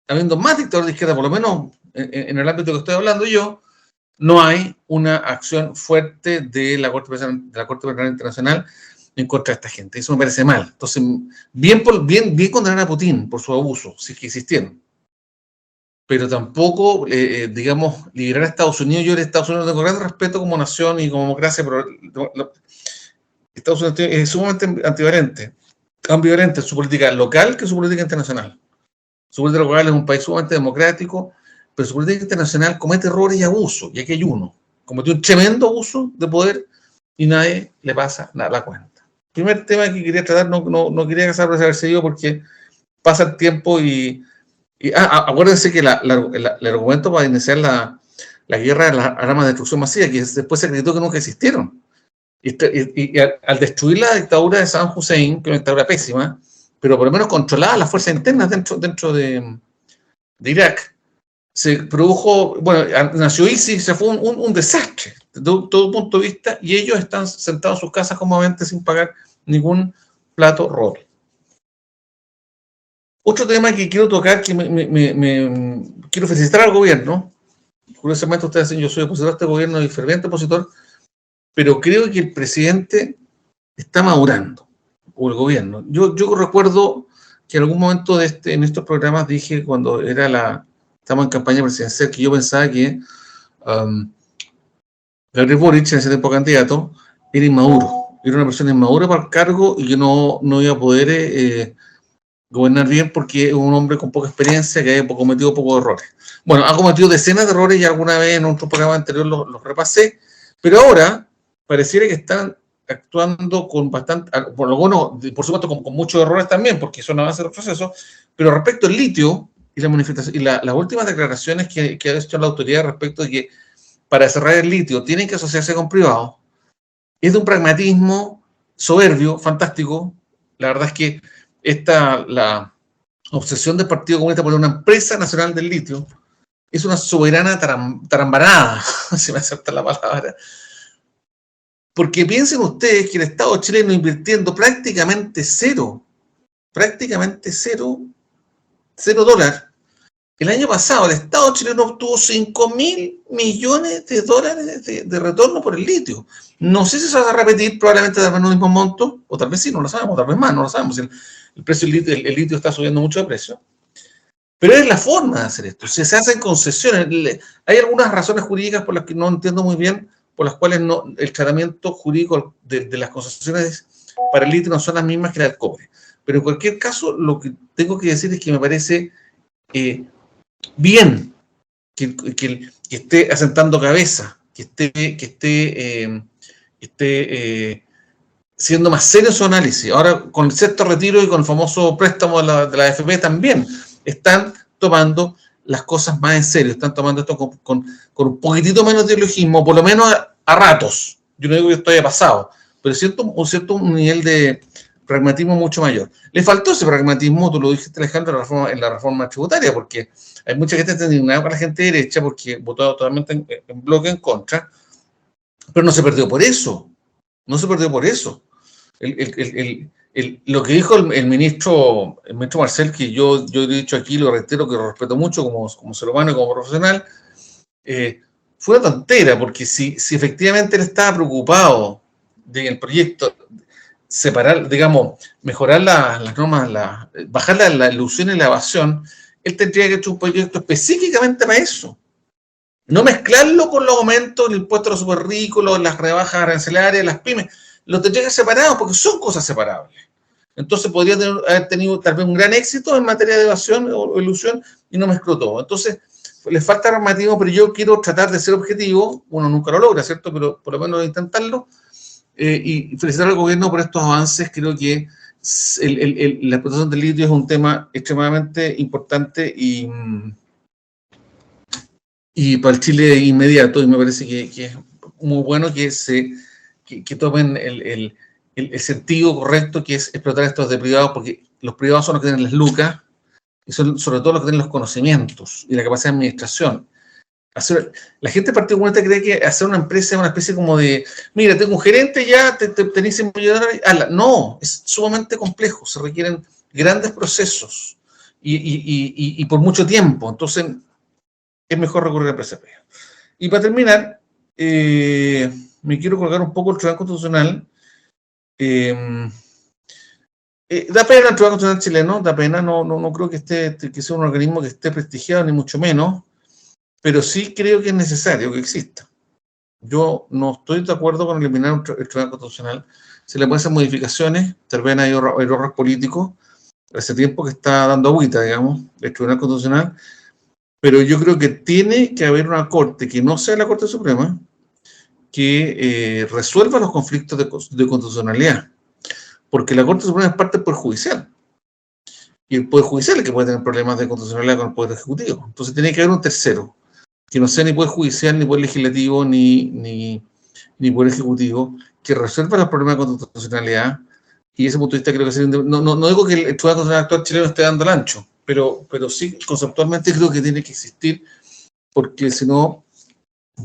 Speaker 4: habiendo más dictadores de izquierda, por lo menos en el ámbito que estoy hablando yo, no hay una acción fuerte de la Corte Penal Internacional en contra de esta gente. Eso me parece mal. Entonces, bien condenar a Putin por su abuso, si es que existieron. Pero tampoco, digamos, liberar a Estados Unidos. Yo de Estados Unidos tengo gran respeto como nación y como democracia, pero Estados Unidos es sumamente ambivalente en su política local que su política internacional. Su política local es un país sumamente democrático, pero su política internacional comete errores y abusos, y aquí hay uno. Cometió un tremendo abuso de poder y nadie le pasa la cuenta. Primer tema que quería tratar, no quería pasar por desapercibido porque pasa el tiempo acuérdense que el argumento para iniciar la guerra de las armas de destrucción masiva, que después se acreditó que nunca existieron. Y al destruir la dictadura de Saddam Hussein, que es una dictadura pésima, pero por lo menos controlaba las fuerzas internas dentro de Irak, se produjo, nació ISIS, se fue un desastre, de todo punto de vista, y ellos están sentados en sus casas cómodamente sin pagar ningún plato roto. Otro tema que quiero tocar, que quiero felicitar al gobierno. Curiosamente ustedes dicen, yo soy opositor a este gobierno y ferviente opositor, pero creo que el presidente está madurando, o el gobierno. Yo recuerdo que en algún momento en estos programas dije, cuando estamos en campaña presidencial, que yo pensaba que Gabriel Boric, en ese tiempo candidato, era inmaduro. Era una persona inmadura para el cargo y que no iba a poder gobernar bien porque es un hombre con poca experiencia que ha cometido pocos errores. Bueno, ha cometido decenas de errores y alguna vez en otro programa anterior los repasé, pero ahora pareciera que están actuando con bastante, por lo bueno, por supuesto con muchos errores también, porque son avances del proceso, pero respecto al litio y la manifestación y las últimas declaraciones que ha hecho la autoridad respecto de que para cerrar el litio tienen que asociarse con privados, es de un pragmatismo soberbio, fantástico. La verdad es que la obsesión del Partido Comunista por una empresa nacional del litio es una soberana tarambarada, si me acepta la palabra. Porque piensen ustedes que el Estado chileno invirtiendo prácticamente cero dólares. El año pasado el Estado chileno obtuvo $5.000 millones de retorno por el litio. No sé si se va a repetir, probablemente tal vez no el mismo monto, o tal vez sí, no lo sabemos, tal vez más, no lo sabemos. El precio del litio está subiendo mucho de precio. Pero es la forma de hacer esto. Se hacen concesiones. Hay algunas razones jurídicas por las que no entiendo muy bien, por las cuales el tratamiento jurídico de las concesiones para el litio no son las mismas que las del cobre. Pero en cualquier caso, lo que tengo que decir es que me parece bien que esté asentando cabeza, que esté siendo más serio su análisis. Ahora, con el sexto retiro y con el famoso préstamo de la AFP también, están tomando las cosas más en serio, están tomando esto con un poquitito menos de ideologismo, por lo menos a ratos. Yo no digo que esto haya pasado, pero siento un nivel de pragmatismo mucho mayor. Le faltó ese pragmatismo, tú lo dijiste, Alejandro, en la reforma tributaria, porque hay mucha gente que está indignada con la gente de derecha porque votó totalmente en bloque en contra, pero no se perdió por eso. No se perdió por eso. Lo que dijo el ministro Marcel, que yo he dicho aquí, lo reitero, que lo respeto mucho como ser humano y como profesional, fue una tontera, porque si efectivamente él estaba preocupado de que el proyecto separar, digamos, mejorar las normas, bajar la ilusión y la evasión, él tendría que hacer un proyecto específicamente para eso. No mezclarlo con los aumentos, el impuesto a los super ricos, las rebajas arancelarias, las pymes. Lo tendría que separar porque son cosas separables. Entonces podría haber tenido tal vez un gran éxito en materia de evasión o ilusión y no mezcló todo. Entonces, le falta pragmatismo, pero yo quiero tratar de ser objetivo. Uno nunca lo logra, ¿cierto? Pero por lo menos intentarlo. Y felicitar al gobierno por estos avances. Creo que la explotación del litio es un tema extremadamente importante y para el Chile inmediato, y me parece que es muy bueno que tomen el sentido correcto, que es explotar estos de privados, porque los privados son los que tienen las lucas, y son sobre todo los que tienen los conocimientos y la capacidad de administración. La gente del Partido Comunista cree que hacer una empresa es una especie como de, mira, tengo un gerente ya, tenés 100 millones de dólares. No, es sumamente complejo, se requieren grandes procesos y por mucho tiempo. Entonces, es mejor recurrir a empresas privadas. Y para terminar, me quiero colgar un poco el Tribunal Constitucional. Da pena el Tribunal Constitucional chileno, da pena, no creo que sea un organismo que esté prestigiado, ni mucho menos, pero sí creo que es necesario que exista. Yo no estoy de acuerdo con eliminar el Tribunal Constitucional. Se le pueden hacer modificaciones, tal vez hay errores políticos. Hace tiempo que está dando agüita, digamos, el Tribunal Constitucional, pero yo creo que tiene que haber una corte que no sea la Corte Suprema, que resuelva los conflictos de constitucionalidad, porque la Corte Suprema es parte del Poder Judicial, y el Poder Judicial es el que puede tener problemas de constitucionalidad con el Poder Ejecutivo. Entonces tiene que haber un tercero, que no sea ni Poder Judicial, ni Poder Legislativo, ni Poder Ejecutivo, que resuelva los problemas de constitucionalidad, y ese punto de vista creo que sería... No digo que el Tribunal Constitucional actual chileno esté dando el ancho, pero sí, conceptualmente creo que tiene que existir, porque si no,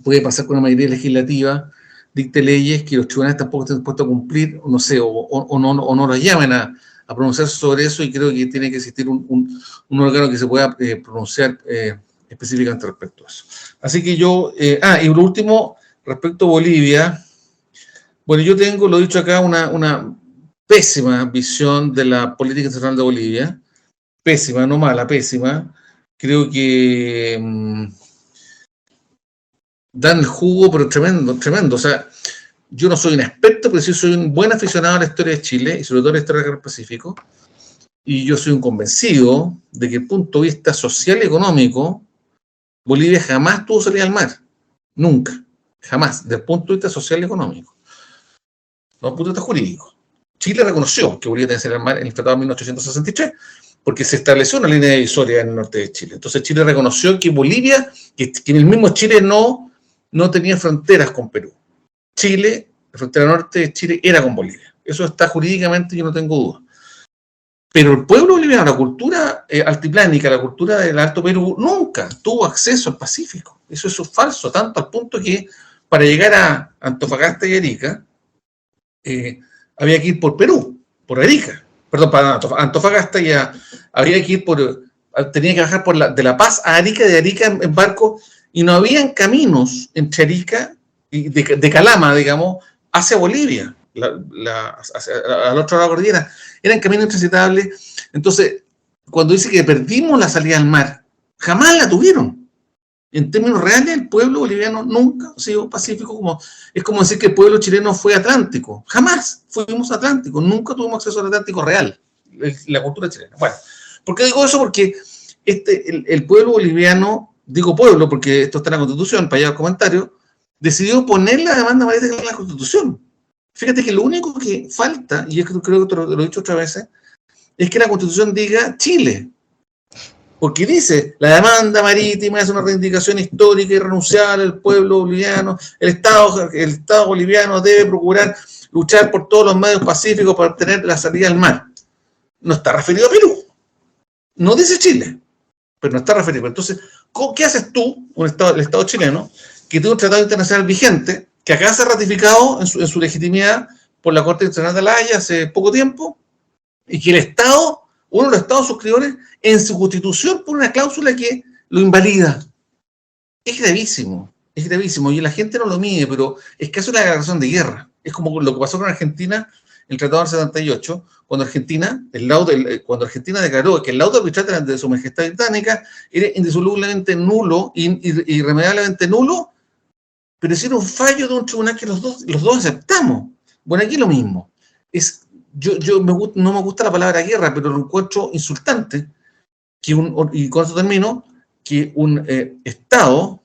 Speaker 4: puede pasar con una mayoría legislativa dicte leyes que los tribunales tampoco estén dispuestos a cumplir, no sé, o no los llamen a pronunciarse sobre eso, y creo que tiene que existir un órgano que se pueda pronunciar específicamente respecto a eso. Así que yo, y por último, respecto a Bolivia, bueno, yo tengo, lo he dicho acá, una pésima visión de la política internacional de Bolivia, pésima, no mala, pésima. Creo que dan el jugo, pero tremendo, tremendo. O sea, yo no soy un experto, pero sí soy un buen aficionado a la historia de Chile, y sobre todo a la historia del Pacífico, y yo soy un convencido de que desde el punto de vista social y económico, Bolivia jamás tuvo salida al mar. Nunca. Jamás. Desde el punto de vista social y económico. No desde el punto de vista jurídico. Chile reconoció que Bolivia tenía salida al mar en el Tratado de 1863, porque se estableció una línea divisoria en el norte de Chile. Entonces Chile reconoció que Bolivia, que en el mismo Chile no tenía fronteras con Perú. Chile, la frontera norte de Chile era con Bolivia. Eso está jurídicamente, yo no tengo duda. Pero el pueblo boliviano, la cultura altiplánica, la cultura del Alto Perú, nunca tuvo acceso al Pacífico. Eso es falso, tanto al punto que para llegar a Antofagasta y Arica, había que ir por Perú, por Arica. Perdón, para Antofagasta ya había que ir tenía que bajar de La Paz a Arica, de Arica en barco, y no habían caminos entre Arica y de Calama, digamos, hacia Bolivia, al otro lado de la cordillera. Eran caminos intransitables. Entonces, cuando dice que perdimos la salida al mar, jamás la tuvieron. En términos reales, el pueblo boliviano nunca ha sido pacífico. Es como decir que el pueblo chileno fue atlántico. Jamás fuimos atlánticos. Nunca tuvimos acceso al Atlántico real, la cultura chilena. Bueno, ¿por qué digo eso? Porque el pueblo boliviano, digo pueblo porque esto está en la Constitución, para allá el comentario, decidió poner la demanda marítima en la Constitución. Fíjate que lo único que falta, y creo que lo he dicho otras veces, es que la Constitución diga Chile. Porque dice, la demanda marítima es una reivindicación histórica y irrenunciable del pueblo boliviano. El Estado boliviano debe procurar luchar por todos los medios pacíficos para obtener la salida al mar. No está referido a Perú. No dice Chile, pero no está referido. Entonces, ¿qué haces tú, el Estado chileno, que tiene un tratado internacional vigente, que acá se ha ratificado en su legitimidad por la Corte Internacional de La Haya hace poco tiempo, y que el Estado, uno de los Estados suscriptores, en su Constitución pone una cláusula que lo invalida? Es gravísimo, y la gente no lo mide, pero es casi una declaración de guerra. Es como lo que pasó con Argentina en el Tratado del 78, cuando Argentina declaró que el laudo arbitral de su Majestad Británica era indisolublemente nulo, irremediablemente nulo, pero hicieron un fallo de un tribunal que los dos aceptamos. Bueno, aquí lo mismo. No me gusta la palabra guerra, pero lo encuentro insultante, y con eso termino, que un Estado,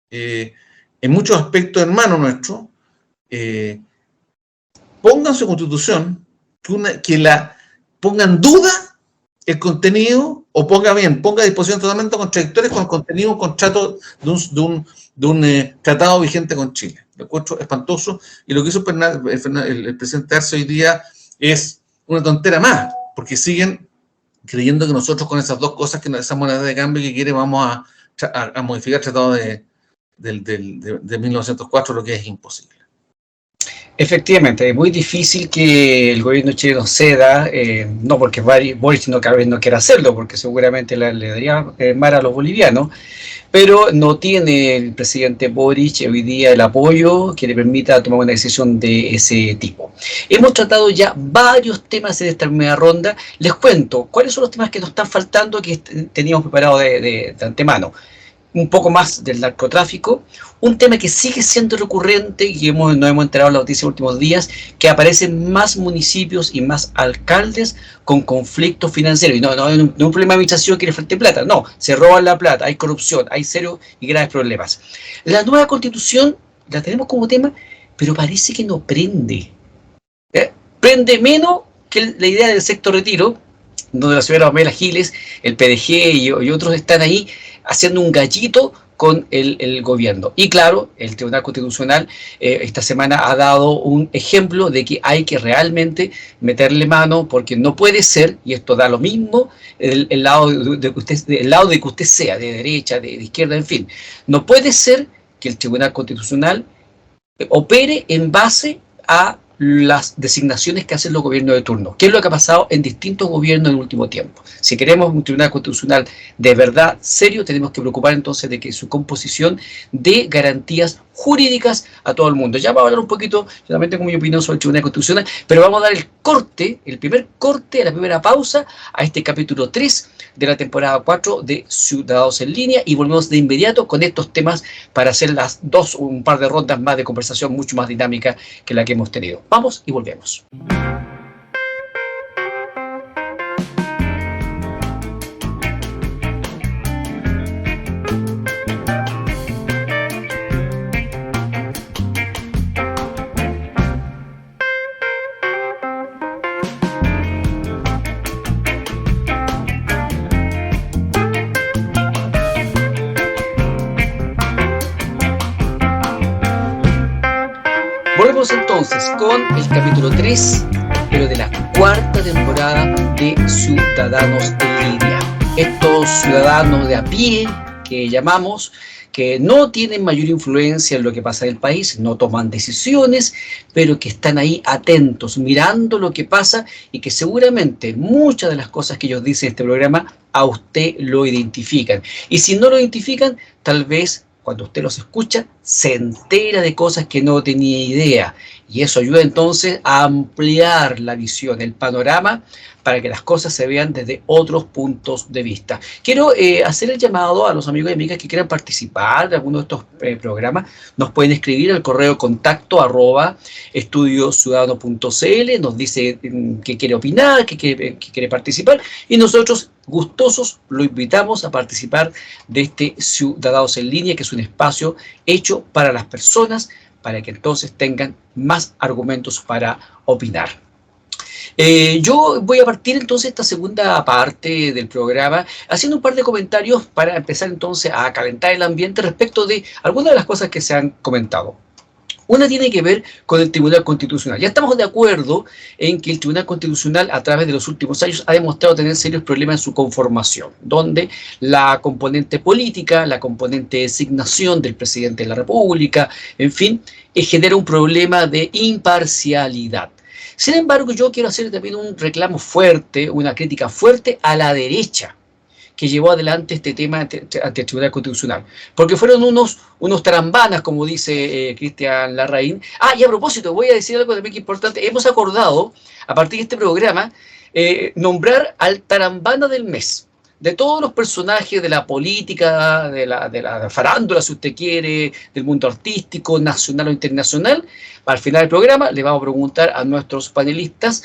Speaker 4: en muchos aspectos hermano nuestro, ponga en su Constitución, que la ponga en duda el contenido, o ponga a disposición totalmente contradictorias con el contenido de un contrato de un tratado vigente con Chile. Lo encuentro espantoso, y lo que hizo el presidente Arce hoy día es una tontera más, porque siguen creyendo que nosotros con esas dos cosas, que esa moneda de cambio que quiere, vamos a modificar el tratado de 1904, lo que es imposible.
Speaker 1: Efectivamente, es muy difícil que el gobierno chileno ceda, no porque Boric cada vez no quiera hacerlo, porque seguramente le daría mal a los bolivianos, pero no tiene el presidente Boric hoy día el apoyo que le permita tomar una decisión de ese tipo. Hemos tratado ya varios temas en esta primera ronda. Les cuento cuáles son los temas que nos están faltando, que teníamos preparado de antemano. Un poco más del narcotráfico, un tema que sigue siendo recurrente y que nos hemos enterado en la noticia en los últimos días, que aparecen más municipios y más alcaldes con conflictos financieros. Y no es un problema de administración que le falte plata, no, se roban la plata, hay corrupción, hay serios y graves problemas. La nueva constitución la tenemos como tema, pero parece que no prende. Prende menos que la idea del sexto retiro, donde la señora Pamela Giles, el PDG y otros están ahí haciendo un gallito con el gobierno. Y claro, el Tribunal Constitucional esta semana ha dado un ejemplo de que hay que realmente meterle mano, porque no puede ser, y esto da lo mismo, el lado de que usted sea, de derecha, de izquierda, en fin, no puede ser que el Tribunal Constitucional opere en base a las designaciones que hacen los gobiernos de turno, que es lo que ha pasado en distintos gobiernos en el último tiempo. Si queremos un tribunal constitucional de verdad serio, tenemos que preocupar entonces de que su composición dé garantías jurídicas a todo el mundo. Ya vamos a hablar un poquito, solamente con mi opinión sobre el tribunal constitucional, pero vamos a dar el corte, el primer corte, la primera pausa a este capítulo 3 de la temporada 4 de Ciudadanos en Línea, y volvemos de inmediato con estos temas para hacer un par de rondas más de conversación mucho más dinámica que la que hemos tenido. Vamos y volvemos. Volvemos entonces con el capítulo 3, pero de la cuarta temporada de Ciudadanos en Línea. Estos ciudadanos de a pie que llamamos, que no tienen mayor influencia en lo que pasa en el país, no toman decisiones, pero que están ahí atentos, mirando lo que pasa, y que seguramente muchas de las cosas que ellos dicen en este programa a usted lo identifican. Y si no lo identifican, tal vez cuando usted los escucha, se entera de cosas que no tenía idea. Y eso ayuda entonces a ampliar la visión, el panorama, para que las cosas se vean desde otros puntos de vista. Quiero hacer el llamado a los amigos y amigas que quieran participar de alguno de estos programas. Nos pueden escribir al correo contacto@estudiociudadano.cl, nos dice que quiere opinar, que quiere participar, y nosotros gustosos lo invitamos a participar de este Ciudadanos en Línea, que es un espacio hecho para las personas, para que entonces tengan más argumentos para opinar. Yo voy a partir entonces esta segunda parte del programa haciendo un par de comentarios para empezar entonces a calentar el ambiente respecto de algunas de las cosas que se han comentado. Una tiene que ver con el Tribunal Constitucional. Ya estamos de acuerdo en que el Tribunal Constitucional, a través de los últimos años, ha demostrado tener serios problemas en su conformación, donde la componente política, la componente de designación del presidente de la República, en fin, genera un problema de imparcialidad. Sin embargo, yo quiero hacer también un reclamo fuerte, una crítica fuerte a la derecha, que llevó adelante este tema ante el Tribunal Constitucional. Porque fueron unos tarambanas, como dice Cristian Larraín. Y a propósito, voy a decir algo también que es importante. Hemos acordado, a partir de este programa, nombrar al tarambana del mes. De todos los personajes de la política, de la farándula, si usted quiere, del mundo artístico, nacional o internacional, al final del programa le vamos a preguntar a nuestros panelistas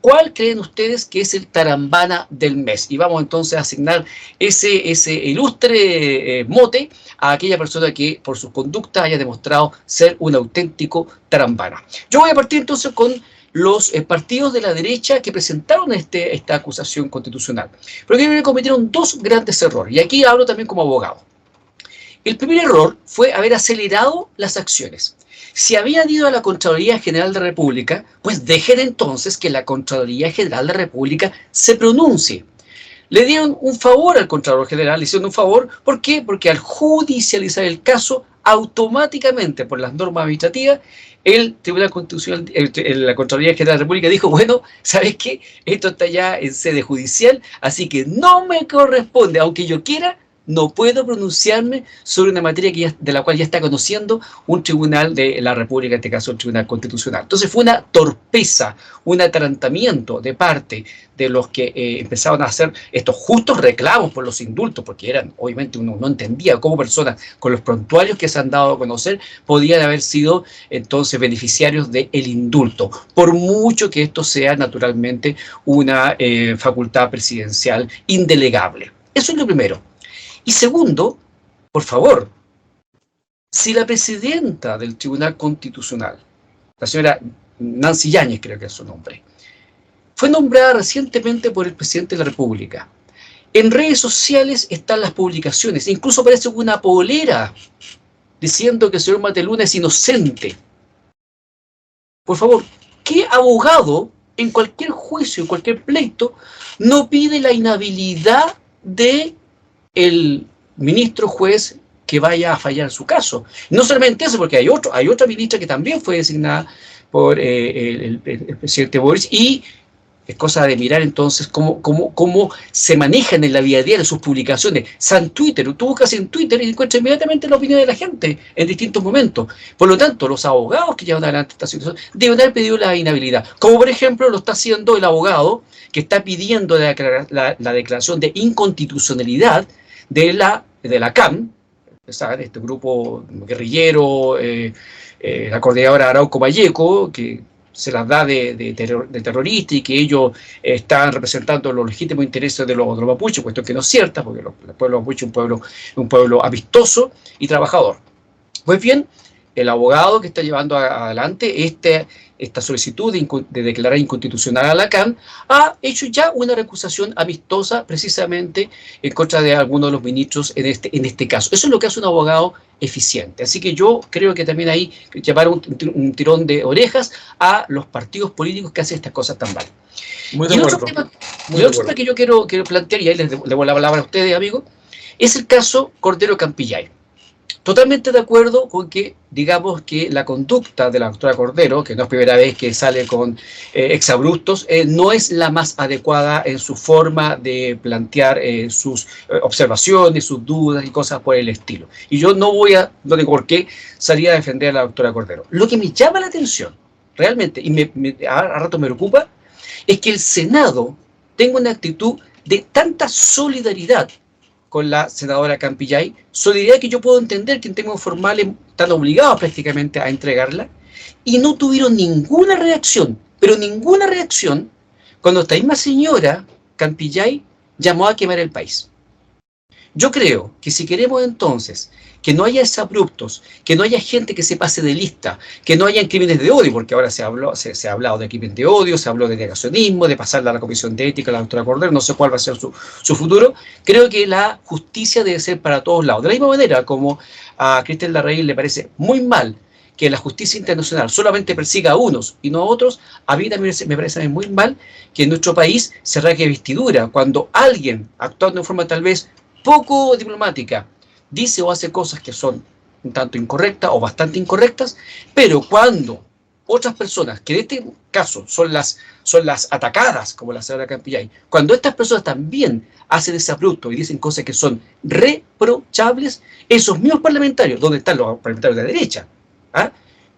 Speaker 1: cuál creen ustedes que es el tarambana del mes. Y vamos entonces a asignar ese ilustre mote a aquella persona que por su conducta haya demostrado ser un auténtico tarambana. Yo voy a partir entonces con los partidos de la derecha que presentaron esta acusación constitucional. Pero que cometieron dos grandes errores, y aquí hablo también como abogado. El primer error fue haber acelerado las acciones. Si habían ido a la Contraloría General de la República, pues dejen entonces que la Contraloría General de la República se pronuncie. Le dieron un favor al Contralor General, le hicieron un favor. ¿Por qué? Porque al judicializar el caso, automáticamente por las normas administrativas, el Tribunal Constitucional, la Contraloría General de la República dijo, bueno, ¿sabes qué? Esto está ya en sede judicial, así que no me corresponde, aunque yo quiera, no puedo pronunciarme sobre una materia de la cual ya está conociendo un tribunal de la República, en este caso el Tribunal Constitucional. Entonces fue una torpeza, un atarantamiento de parte de los que empezaron a hacer estos justos reclamos por los indultos, porque eran, obviamente uno no entendía cómo personas con los prontuarios que se han dado a conocer podían haber sido entonces beneficiarios del indulto, por mucho que esto sea naturalmente una facultad presidencial indelegable. Eso es lo primero. Y segundo, por favor, si la presidenta del Tribunal Constitucional, la señora Nancy Yáñez, creo que es su nombre, fue nombrada recientemente por el presidente de la República, en redes sociales están las publicaciones, incluso aparece una polera diciendo que el señor Mateluna es inocente. Por favor, ¿qué abogado en cualquier juicio, en cualquier pleito, no pide la inhabilidad de el ministro juez que vaya a fallar su caso. No solamente eso, porque hay otra ministra que también fue designada por el presidente Boris, y es cosa de mirar entonces cómo se manejan en la vida diaria sus publicaciones. San Twitter, tú buscas en Twitter y encuentras inmediatamente la opinión de la gente en distintos momentos. Por lo tanto, los abogados que llevan adelante esta situación deben haber pedido la inhabilidad. Como por ejemplo lo está haciendo el abogado que está pidiendo la declaración de inconstitucionalidad de la CAM, este grupo guerrillero, la coordinadora Arauco Valleco, que se las da de terrorista y que ellos están representando los legítimos intereses de los mapuches, puesto que no es cierta, porque el pueblo mapuche es un pueblo amistoso y trabajador. Pues bien, el abogado que está llevando adelante esta solicitud de declarar inconstitucional a la CAM ha hecho ya una recusación amistosa precisamente en contra de algunos de los ministros en este caso. Eso es lo que hace un abogado eficiente. Así que yo creo que también ahí llevar un tirón de orejas a los partidos políticos que hacen estas cosas tan mal.
Speaker 4: Muy de acuerdo.
Speaker 1: Y otro tema que yo quiero plantear, y ahí les devuelvo la palabra a ustedes, amigos, es el caso Cordero Campillay. Totalmente de acuerdo con que, digamos, que la conducta de la doctora Cordero, que no es primera vez que sale con exabruptos, no es la más adecuada en su forma de plantear sus observaciones, sus dudas y cosas por el estilo. Y yo no tengo por qué salir a defender a la doctora Cordero. Lo que me llama la atención, realmente, y a rato me preocupa, es que el Senado tenga una actitud de tanta solidaridad con la senadora Campillay, solidaridad que yo puedo entender que en términos formales están obligados prácticamente a entregarla, y no tuvieron ninguna reacción, pero ninguna reacción, cuando esta misma señora Campillay llamó a quemar el país. Yo creo que si queremos entonces que no haya exabruptos, que no haya gente que se pase de lista, que no hayan crímenes de odio, porque ahora se ha hablado de crímenes de odio, se habló de negacionismo, de pasarla a la Comisión de Ética, a la doctora Cordero, no sé cuál va a ser su futuro. Creo que la justicia debe ser para todos lados. De la misma manera como a Cristian Larraín le parece muy mal que la justicia internacional solamente persiga a unos y no a otros, a mí también me parece muy mal que en nuestro país se rasgue vestidura cuando alguien, actuando de forma tal vez poco diplomática, dice o hace cosas que son un tanto incorrectas o bastante incorrectas, pero cuando otras personas, que en este caso son las atacadas, como la señora Campillay, cuando estas personas también hacen ese abrupto y dicen cosas que son reprochables, esos mismos parlamentarios, donde están los parlamentarios de la derecha,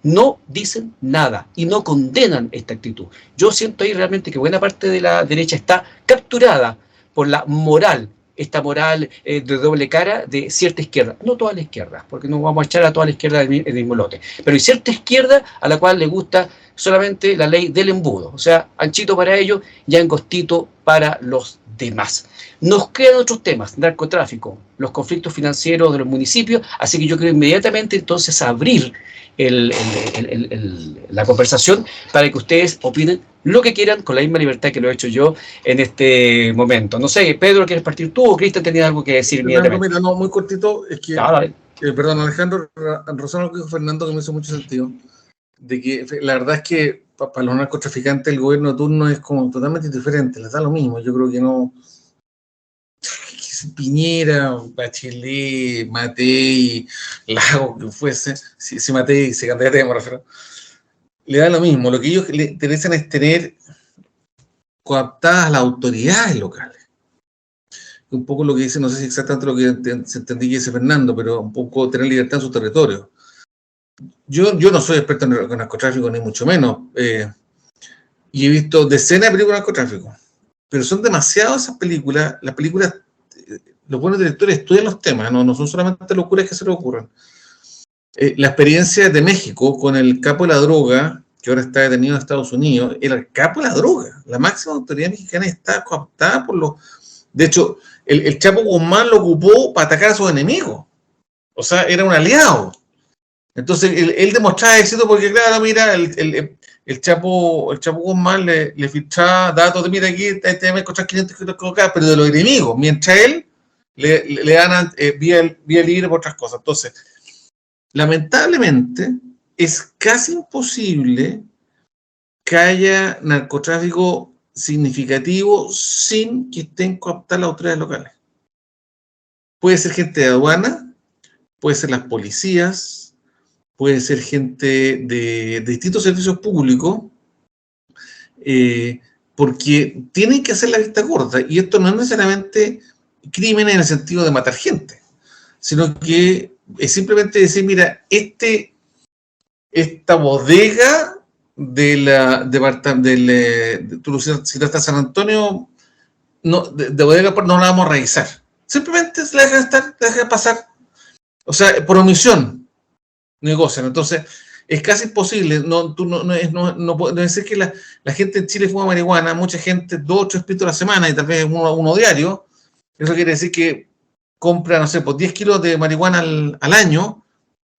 Speaker 1: no dicen nada y no condenan esta actitud. Yo siento ahí realmente que buena parte de la derecha está capturada por la moral, esta moral de doble cara de cierta izquierda, no toda la izquierda, porque no vamos a echar a toda la izquierda del mismo lote, pero hay cierta izquierda a la cual le gusta solamente la ley del embudo, o sea, anchito para ellos y angostito para los demás. Nos quedan otros temas, narcotráfico, los conflictos financieros de los municipios, así que yo quiero inmediatamente entonces abrir la conversación para que ustedes opinen lo que quieran con la misma libertad que lo he hecho yo en este momento. No sé, Pedro, ¿quieres partir tú o Cristian tenía algo que decir inmediatamente?
Speaker 4: Mira, no, muy cortito, es que, perdón, Alejandro, razón lo que dijo Fernando, que me hizo mucho sentido, de que la verdad es que para los narcotraficantes el gobierno de turno es como totalmente indiferente, les da lo mismo. Yo creo que no, Piñera, Bachelet, Matei, Lago, que fuese, si Matei se candidata, me refiero, le da lo mismo. Lo que ellos le interesan es tener coaptadas las autoridades locales. Un poco lo que dice, no sé si exactamente lo que se entendí que dice Fernando, pero un poco tener libertad en su territorio. Yo no soy experto en narcotráfico, ni mucho menos, y he visto decenas de películas de narcotráfico, pero son demasiadas esas películas. Las películas, los buenos directores estudian los temas, no son solamente locuras que se les ocurren. La experiencia de México con el capo de la droga, que ahora está detenido en Estados Unidos, era el capo de la droga. La máxima autoridad mexicana está cooptada por los... De hecho, el Chapo Guzmán lo ocupó para atacar a sus enemigos. O sea, era un aliado. Entonces, él demostraba éxito porque, claro, mira, el Chapo Guzmán le filtraba datos de, mira, aquí me encontrás 500 kilos de coca, pero de los enemigos, mientras él le dan vía libre por otras cosas. Entonces, lamentablemente, es casi imposible que haya narcotráfico significativo sin que estén cooptadas las autoridades locales. Puede ser gente de aduana, puede ser las policías, puede ser gente de distintos servicios públicos, porque tienen que hacer la vista corta, y esto no es necesariamente crímenes en el sentido de matar gente, sino que es simplemente decir, mira, esta bodega tú lo citaste a San Antonio, no, de bodega no la vamos a revisar. Simplemente la dejan estar, la dejan pasar. O sea, por omisión negocian. Entonces, es casi imposible. No puede decir que la gente en Chile fuma marihuana, mucha gente 2 o 3 pitos a la semana y tal vez uno diario. Eso quiere decir que compra, no sé, pues 10 kilos de marihuana al año,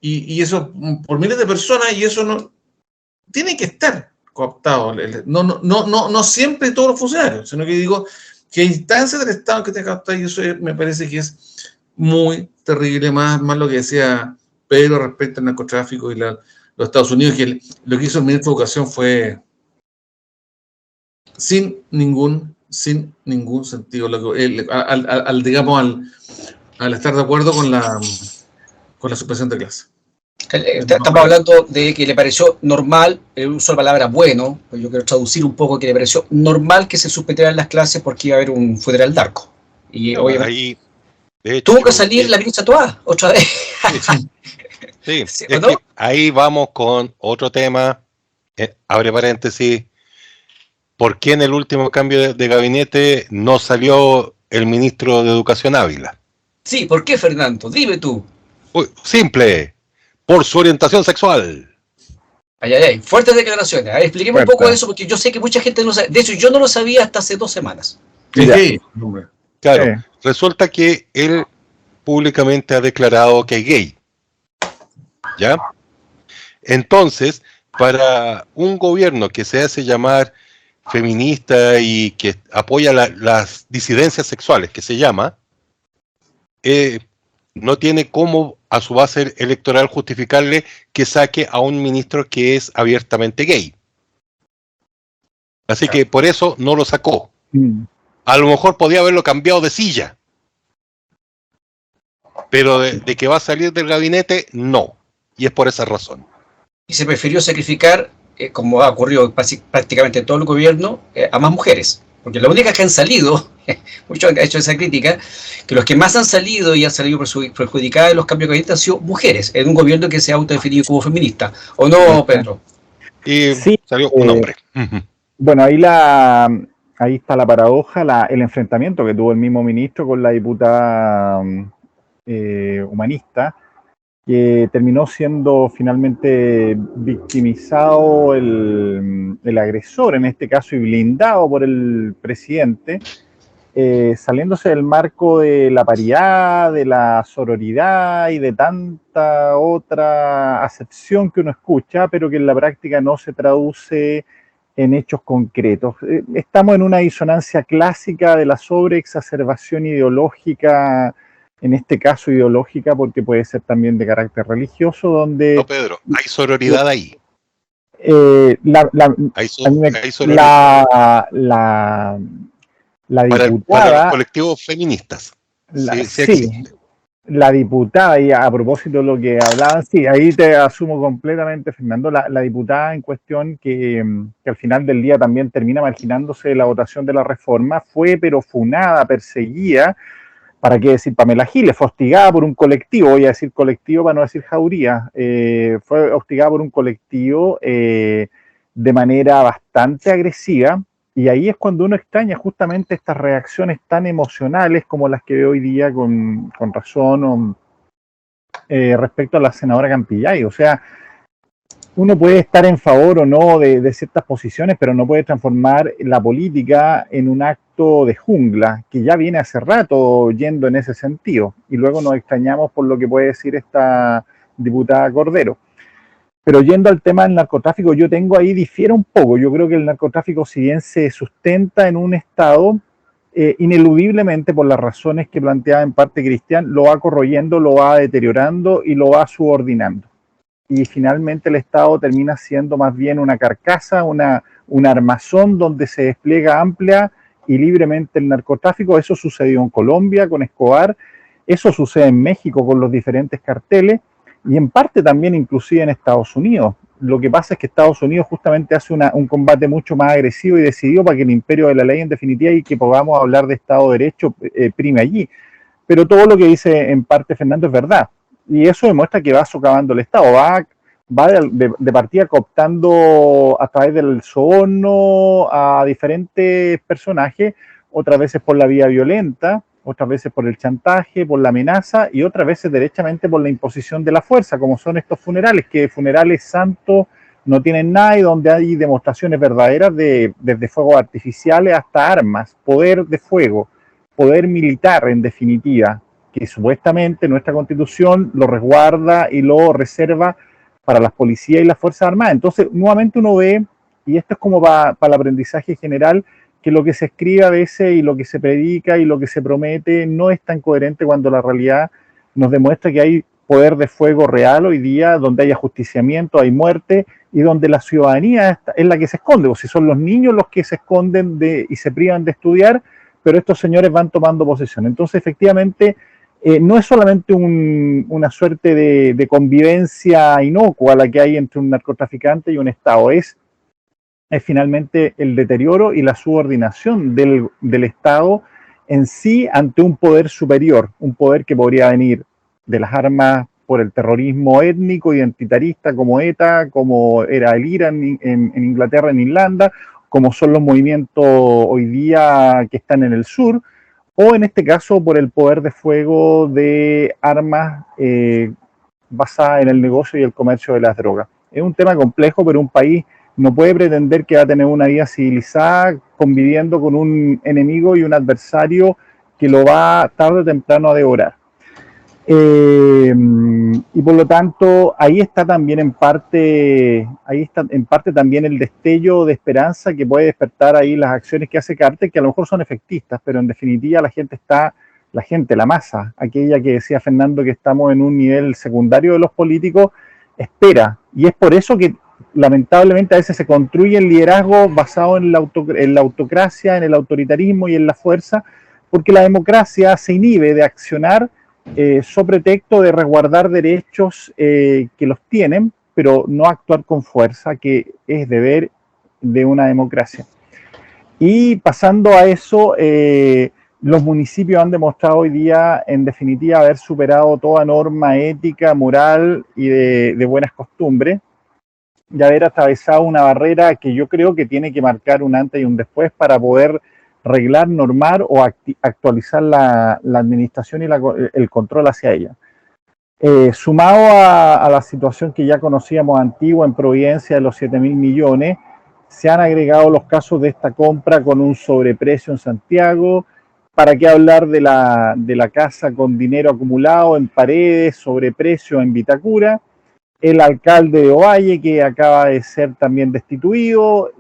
Speaker 4: y eso por miles de personas, y eso no tiene que estar cooptado. No siempre todos los funcionarios, sino que digo que hay instancias del Estado que te captan, y eso me parece que es muy terrible, más lo que decía Pedro respecto al narcotráfico y los Estados Unidos, que lo que hizo el ministro de Educación fue sin ningún sentido, al estar de acuerdo con la suspensión de clase.
Speaker 1: Estamos hablando de que le pareció normal, uso la palabra bueno, pues yo quiero traducir un poco, que le pareció normal que se suspendieran las clases porque iba a haber un funeral narco. Y obviamente
Speaker 3: ahí, de hecho,
Speaker 1: tuvo que salir la ministra Toá otra vez.
Speaker 3: Sí,
Speaker 1: ¿Sí,
Speaker 3: es
Speaker 1: no?
Speaker 3: que ahí vamos con otro tema, abre paréntesis, ¿por qué en el último cambio de gabinete no salió el ministro de Educación Ávila?
Speaker 1: Sí, ¿por qué, Fernando? Dime tú.
Speaker 3: Simple, por su orientación sexual.
Speaker 1: Ay, fuertes declaraciones. A ver, expliquemos un poco de eso, porque yo sé que mucha gente no sabe. De hecho, yo no lo sabía hasta hace 2 semanas.
Speaker 3: Claro, resulta que él públicamente ha declarado que es gay. ¿Ya? Entonces, para un gobierno que se hace llamar feminista y que apoya las disidencias sexuales, que se llama, no tiene cómo a su base electoral justificarle que saque a un ministro que es abiertamente gay. Así que por eso no lo sacó. A lo mejor podía haberlo cambiado de silla, pero de que va a salir del gabinete, no. Y es por esa razón.
Speaker 1: Y se prefirió sacrificar, como ha ocurrido prácticamente en todo el gobierno, a más mujeres. Porque las únicas que han salido, muchos han hecho esa crítica, que los que más han salido y han salido perjudicadas de los cambios de gabinete han sido mujeres, en un gobierno que se ha autodefinido como feminista. ¿O no, Pedro?
Speaker 3: Y sí, salió un hombre.
Speaker 2: Bueno, ahí está la paradoja, el enfrentamiento que tuvo el mismo ministro con la diputada humanista, que terminó siendo finalmente victimizado el agresor, en este caso, y blindado por el presidente, saliéndose del marco de la paridad, de la sororidad y de tanta otra acepción que uno escucha, pero que en la práctica no se traduce en hechos concretos. Estamos en una disonancia clásica de la sobreexacerbación ideológica, en este caso ideológica, porque puede ser también de carácter religioso, donde...
Speaker 3: No, Pedro, hay sororidad ahí.
Speaker 2: La diputada...
Speaker 3: Para los colectivos feministas.
Speaker 2: Sí, la diputada, y a propósito de lo que hablaban, sí, ahí te asumo completamente, Fernando, la diputada en cuestión que al final del día también termina marginándose de la votación de la reforma, fue pero funada, perseguida, ¿para qué decir Pamela Giles? Fue hostigada por un colectivo, voy a decir colectivo para no decir jauría, fue hostigada por un colectivo de manera bastante agresiva, y ahí es cuando uno extraña justamente estas reacciones tan emocionales como las que ve hoy día con razón respecto a la senadora Campillay. O sea, uno puede estar en favor o no de ciertas posiciones, pero no puede transformar la política en un acto de jungla, que ya viene hace rato yendo en ese sentido. Y luego nos extrañamos por lo que puede decir esta diputada Cordero. Pero yendo al tema del narcotráfico, yo tengo ahí, difiere un poco. Yo creo que el narcotráfico, si bien se sustenta en un Estado, ineludiblemente, por las razones que planteaba en parte Cristian, lo va corroyendo, lo va deteriorando y lo va subordinando. Y finalmente el Estado termina siendo más bien una carcasa, un armazón donde se despliega amplia y libremente el narcotráfico. Eso sucedió en Colombia con Escobar, Eso sucede en México con los diferentes carteles y en parte también inclusive en Estados Unidos. Lo que pasa es que Estados Unidos justamente hace un combate mucho más agresivo y decidido para que el imperio de la ley en definitiva y que podamos hablar de Estado de Derecho prime allí. Pero todo lo que dice en parte Fernando es verdad. Y eso demuestra que va socavando el Estado, va de partida cooptando a través del soborno a diferentes personajes, otras veces por la vía violenta, otras veces por el chantaje, por la amenaza y otras veces derechamente por la imposición de la fuerza, como son estos funerales, que funerales santos no tienen nada y donde hay demostraciones verdaderas desde fuegos artificiales hasta armas, poder de fuego, poder militar en definitiva, que supuestamente nuestra Constitución lo resguarda y lo reserva para las policías y las Fuerzas Armadas. Entonces, nuevamente uno ve, y esto es como para el aprendizaje general, que lo que se escribe a veces y lo que se predica y lo que se promete no es tan coherente cuando la realidad nos demuestra que hay poder de fuego real hoy día, donde hay ajusticiamiento, hay muerte, y donde la ciudadanía es la que se esconde, o si son los niños los que se esconden y se privan de estudiar, pero estos señores van tomando posesión. Entonces, efectivamente, no es solamente una suerte de convivencia inocua la que hay entre un narcotraficante y un Estado, es finalmente el deterioro y la subordinación del Estado en sí ante un poder superior, un poder que podría venir de las armas por el terrorismo étnico, identitarista, como ETA, como era el IRA en Inglaterra, en Irlanda, como son los movimientos hoy día que están en el sur, o en este caso por el poder de fuego de armas basada en el negocio y el comercio de las drogas. Es un tema complejo, pero un país no puede pretender que va a tener una vida civilizada conviviendo con un enemigo y un adversario que lo va tarde o temprano a devorar. Y por lo tanto, ahí está también también el destello de esperanza que puede despertar ahí las acciones que hace Carter, que a lo mejor son efectistas, pero en definitiva la masa, aquella que decía Fernando que estamos en un nivel secundario de los políticos, espera, y es por eso que lamentablemente a veces se construye el liderazgo basado en la autocracia, en el autoritarismo y en la fuerza, porque la democracia se inhibe de accionar sobre pretexto de resguardar derechos que los tienen, pero no actuar con fuerza, que es deber de una democracia. Y pasando a eso, los municipios han demostrado hoy día, en definitiva, haber superado toda norma ética, moral y de buenas costumbres, y haber atravesado una barrera que yo creo que tiene que marcar un antes y un después para poder reglar, normar o actualizar la administración y el control hacia ella. Sumado a la situación que ya conocíamos antigua en Providencia de los 7.000 millones, se han agregado los casos de esta compra con un sobreprecio en Santiago. ¿Para qué hablar de la casa con dinero acumulado en Paredes, sobreprecio en Vitacura? El alcalde de Ovalle, que acaba de ser también destituido,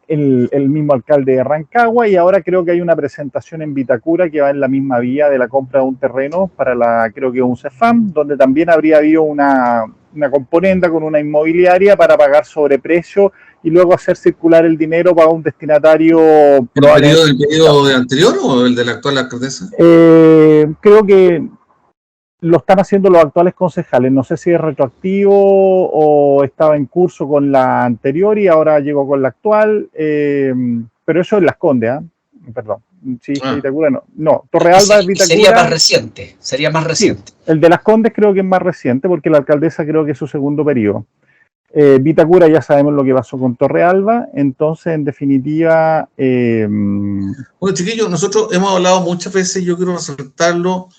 Speaker 2: el mismo alcalde de Rancagua, y ahora creo que hay una presentación en Vitacura que va en la misma vía de la compra de un terreno para creo que un CEFAM, donde también habría habido una componenda con una inmobiliaria para pagar sobreprecio y luego hacer circular el dinero para un destinatario.
Speaker 4: ¿El periodo anterior o el de la actual alcaldesa?
Speaker 2: Creo que lo están haciendo los actuales concejales. No sé si es retroactivo o estaba en curso con la anterior y ahora llegó con la actual, pero eso es Las Condes, perdón. Sí, Vitacura no. No, Torrealba es Vitacura.
Speaker 1: Sería más reciente.
Speaker 2: Sí, el de Las Condes creo que es más reciente porque la alcaldesa creo que es su segundo periodo. Vitacura ya sabemos lo que pasó con Torrealba, entonces en definitiva...
Speaker 4: Bueno, chiquillos, nosotros hemos hablado muchas veces, yo quiero resaltarlo,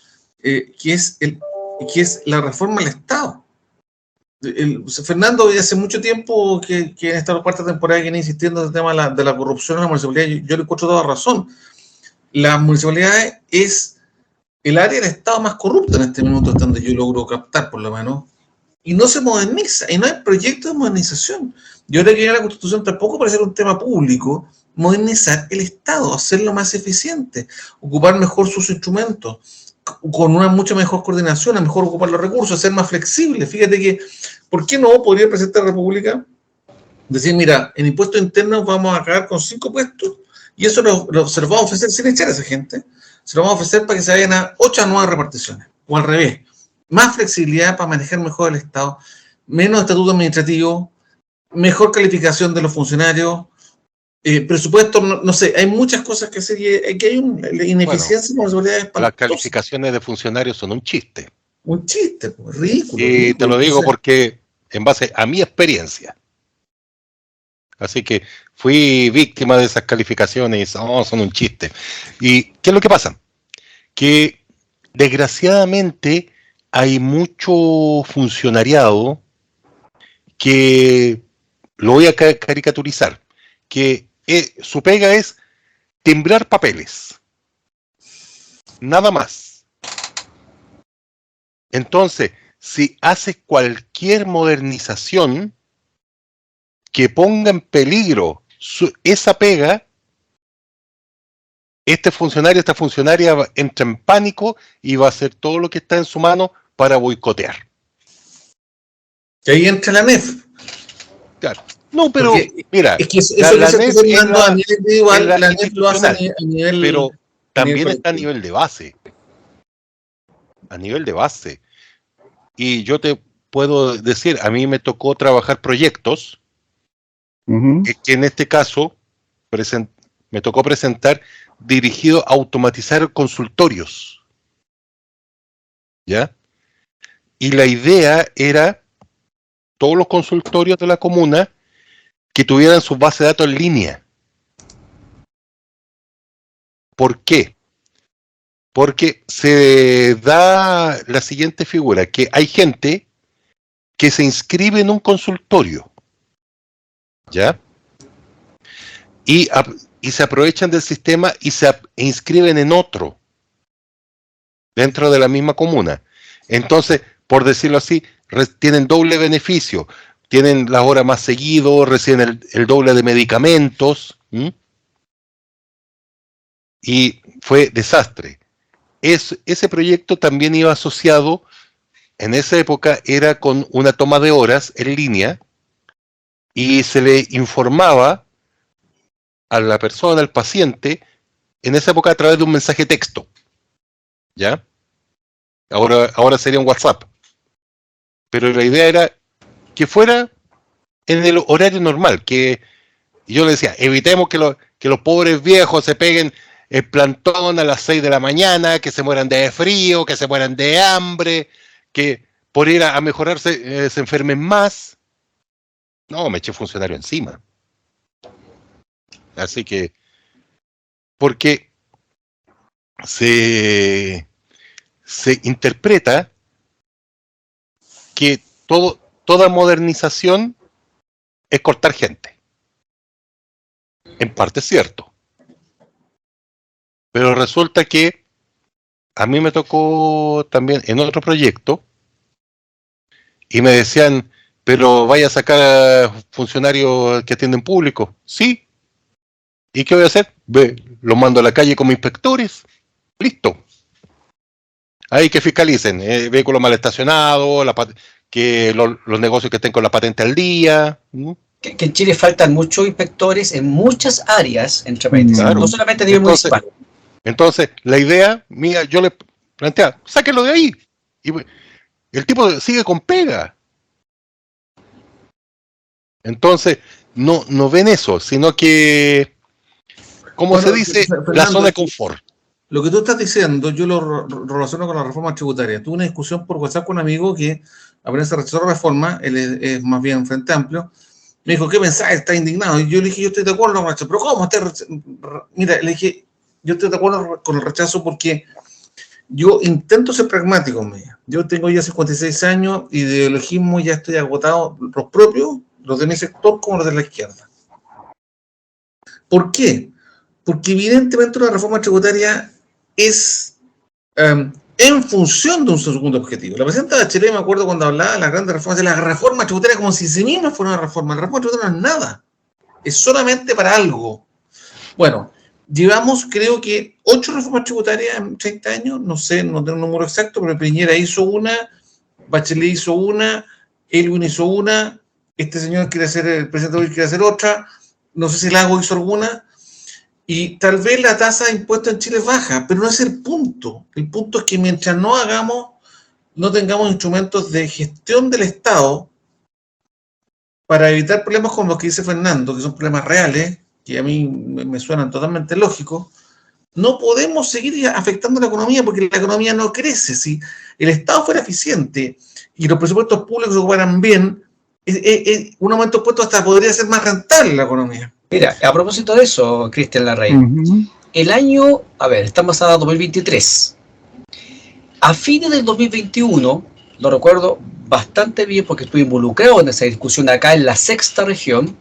Speaker 4: que es la reforma del Estado. Fernando, hace mucho tiempo que en esta cuarta temporada viene insistiendo en el tema de la corrupción en la municipalidad. Yo le encuentro toda razón. La municipalidad es el área del Estado más corrupta en este minuto, hasta donde yo logro captar, por lo menos. Y no se moderniza, y no hay proyecto de modernización. Y ahora que viene la Constitución tampoco parece ser un tema público, modernizar el Estado, hacerlo más eficiente, ocupar mejor sus instrumentos, con una mucha mejor coordinación, a mejor ocupar los recursos, ser más flexible. Fíjate que, ¿por qué no podría el presidente de la República decir, mira, en impuestos internos vamos a acabar con 5 puestos Y eso se lo vamos a ofrecer sin echar a esa gente, se lo vamos a ofrecer para que se vayan a 8 nuevas reparticiones, o al revés, más flexibilidad para manejar mejor el Estado, menos estatuto administrativo, mejor calificación de los funcionarios, presupuesto, no sé, hay muchas cosas que hacer y aquí hay una ineficiencia con la seguridad.
Speaker 3: Las calificaciones de funcionarios son un chiste.
Speaker 4: Un chiste, pues, ridículo.
Speaker 3: Y te lo digo porque en base a mi experiencia. Así que fui víctima de esas calificaciones y son un chiste. ¿Y qué es lo que pasa? Que desgraciadamente hay mucho funcionariado que, lo voy a caricaturizar, que su pega es timbrar papeles. Nada más. Entonces, si haces cualquier modernización que ponga en peligro esa pega, este funcionario, esta funcionaria entra en pánico y va a hacer todo lo que está en su mano para boicotear.
Speaker 4: Y ahí entra la NEF.
Speaker 3: Claro. No, pero
Speaker 4: porque
Speaker 3: mira,
Speaker 4: es que eso la NEF a nivel individual, la NEF lo hace a nivel,
Speaker 3: pero también
Speaker 4: nivel
Speaker 3: está a nivel de base. A nivel de base. Y yo te puedo decir, a mí me tocó trabajar proyectos que en este caso me tocó presentar dirigido a automatizar consultorios. ¿Ya? Y la idea era todos los consultorios de la comuna que tuvieran su base de datos en línea. ¿Por qué? Porque se da la siguiente figura, que hay gente que se inscribe en un consultorio, ¿ya? Y se aprovechan del sistema y se inscriben en otro, dentro de la misma comuna. Entonces, por decirlo así, tienen doble beneficio, tienen las horas más seguido, reciben el doble de medicamentos, y fue desastre. Ese proyecto también iba asociado, en esa época era con una toma de horas en línea, y se le informaba a la persona, al paciente, en esa época a través de un mensaje texto, ¿ya? Ahora sería un WhatsApp. Pero la idea era que fuera en el horario normal, que yo le decía, evitemos que los pobres viejos se peguen el plantón a las 6 de la mañana, que se mueran de frío, que se mueran de hambre, que por ir a mejorarse se enfermen más. No, me eché funcionario encima. Así que, porque se interpreta que toda modernización es cortar gente. En parte es cierto. Pero resulta que a mí me tocó también en otro proyecto y me decían, pero vaya a sacar a funcionarios que atienden público. Sí. ¿Y qué voy a hacer? Los mando a la calle como inspectores. Listo. Ahí que fiscalicen. Vehículos mal estacionados, que los negocios que estén con la patente al día.
Speaker 1: Que en Chile faltan muchos inspectores en muchas áreas, entre países,
Speaker 3: claro.
Speaker 1: no solamente a nivel municipal.
Speaker 3: Entonces, la idea mía, yo le planteaba, sáquenlo de ahí. Y el tipo sigue con pega. Entonces, no ven eso, sino que, como se dice, Fernando, la zona de confort.
Speaker 4: Lo que tú estás diciendo, yo lo relaciono con la reforma tributaria. Tuve una discusión por WhatsApp con un amigo que apenas se rechazó la reforma, él es más bien Frente Amplio. Me dijo, ¿qué pensás? Está indignado. Y yo le dije, yo estoy de acuerdo con el rechazo. ¿Pero cómo? Mira, le dije, yo estoy de acuerdo con el rechazo porque yo intento ser pragmático. Yo tengo ya 56 años y de ideologismo ya estoy agotado, los propios, los de mi sector como los de la izquierda. ¿Por qué? Porque evidentemente una reforma tributaria es en función de un segundo objetivo. La presidenta Bachelet, me acuerdo cuando hablaba de las grandes reformas, de la reforma tributaria como si sí misma fuera una reforma. La reforma tributaria no es nada. Es solamente para algo. Bueno, llevamos creo que 8 reformas tributarias en 30 años. No sé, no tengo un número exacto, pero Piñera hizo una, Bachelet hizo una, Elwin hizo una, este señor quiere hacer, el presidente Boric quiere hacer otra, no sé si Lago hizo alguna. Y tal vez la tasa de impuestos en Chile es baja, pero no es el punto. El punto es que mientras no tengamos instrumentos de gestión del Estado para evitar problemas como los que dice Fernando, que son problemas reales, que a mí me suenan totalmente lógicos, no podemos seguir afectando la economía porque la economía no crece. Si el Estado fuera eficiente y los presupuestos públicos se ocuparan bien, un aumento de impuestos hasta podría ser más rentable la economía.
Speaker 1: Mira, a propósito de eso, Cristian Larraín, el año, estamos a 2023. A fines del 2021, lo recuerdo bastante bien porque estuve involucrado en esa discusión acá en la sexta región,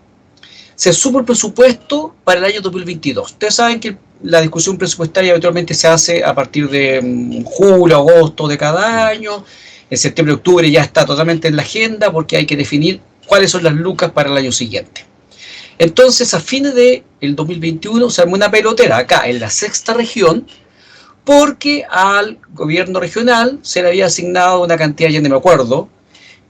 Speaker 1: se supo el presupuesto para el año 2022. Ustedes saben que la discusión presupuestaria habitualmente se hace a partir de julio, agosto de cada año. En septiembre, octubre ya está totalmente en la agenda porque hay que definir cuáles son las lucas para el año siguiente. Entonces, a fines del 2021 se armó una pelotera acá en la sexta región porque al gobierno regional se le había asignado una cantidad, ya no me acuerdo,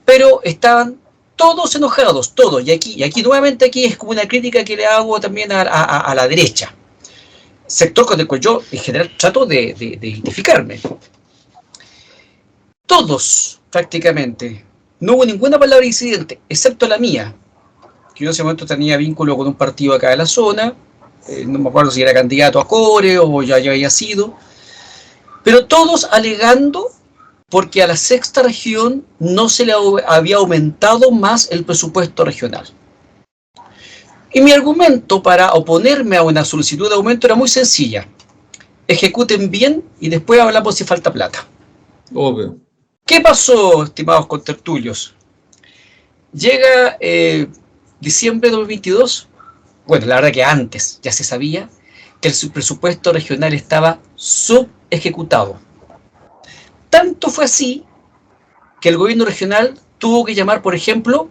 Speaker 1: pero estaban todos enojados, todos. Y aquí nuevamente aquí es como una crítica que le hago también a la derecha. Sector con el cual yo en general trato de identificarme. Todos, prácticamente. No hubo ninguna palabra incidente, excepto la mía, que yo en ese momento tenía vínculo con un partido acá de la zona, no me acuerdo si era candidato a Core o ya había sido, pero todos alegando porque a la sexta región no se le había aumentado más el presupuesto regional. Y mi argumento para oponerme a una solicitud de aumento era muy sencilla. Ejecuten bien y después hablamos si falta plata.
Speaker 4: Obvio.
Speaker 1: ¿Qué pasó, estimados contertulios? Llega diciembre de 2022. Bueno, la verdad que antes ya se sabía que el presupuesto regional estaba subejecutado. Tanto fue así que el gobierno regional tuvo que llamar, por ejemplo,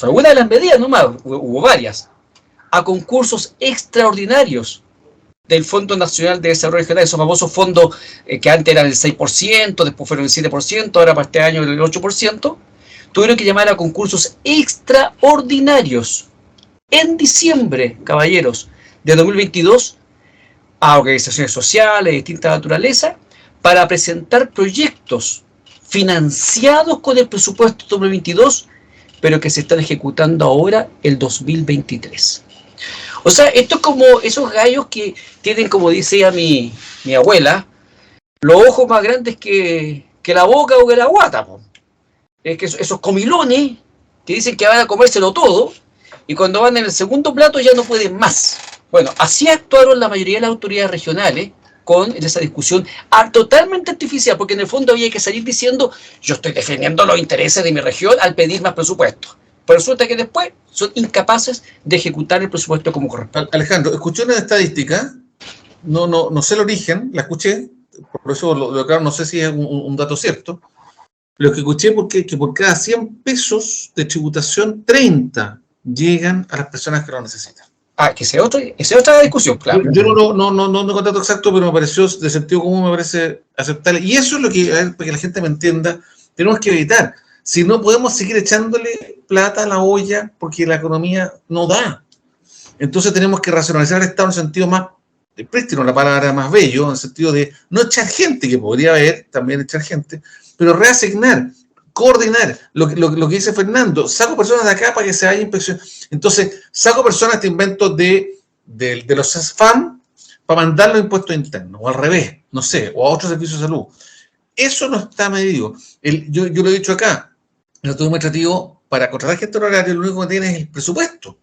Speaker 1: alguna de las medidas nomás, hubo varias, a concursos extraordinarios del Fondo Nacional de Desarrollo Regional, esos famosos fondos que antes eran el 6%, después fueron el 7%, ahora para este año el 8%, tuvieron que llamar a concursos extraordinarios en diciembre, caballeros, de 2022, a organizaciones sociales de distinta naturaleza, para presentar proyectos financiados con el presupuesto 2022, pero que se están ejecutando ahora el 2023. O sea, esto es como esos gallos que tienen, como decía mi abuela, los ojos más grandes que la boca o que la guata. Po. Es que esos comilones que dicen que van a comérselo todo y cuando van en el segundo plato ya no pueden más. Bueno, así actuaron la mayoría de las autoridades regionales con esa discusión totalmente artificial, porque en el fondo había que salir diciendo yo estoy defendiendo los intereses de mi región al pedir más presupuesto. Pero resulta que después son incapaces de ejecutar el presupuesto como corresponde.
Speaker 4: Alejandro, escuché una estadística, no sé el origen, la escuché, por eso no sé si es un dato cierto, lo que escuché que por cada 100 pesos de tributación, 30 llegan a las personas que lo necesitan.
Speaker 1: Que esa es otra discusión, claro.
Speaker 4: Yo no tengo dato exacto, pero me pareció de sentido común, me parece aceptable. Y eso es lo que, para que la gente me entienda, tenemos que evitar. Si no podemos seguir echándole plata a la olla porque la economía no da. Entonces tenemos que racionalizar el Estado en el sentido más prístino, la palabra más bello, en el sentido de no echar gente, que podría haber también echar gente, pero reasignar, coordinar, lo que dice Fernando, saco personas de acá para que se vaya a inspección. Entonces, saco personas, te invento de los SFAM para mandarlo a impuestos internos, o al revés, no sé, o a otros servicios de salud. Eso no está medido. Yo lo he dicho acá, el Estado administrativo, para contratar gente honoraria, lo único que tiene es el presupuesto.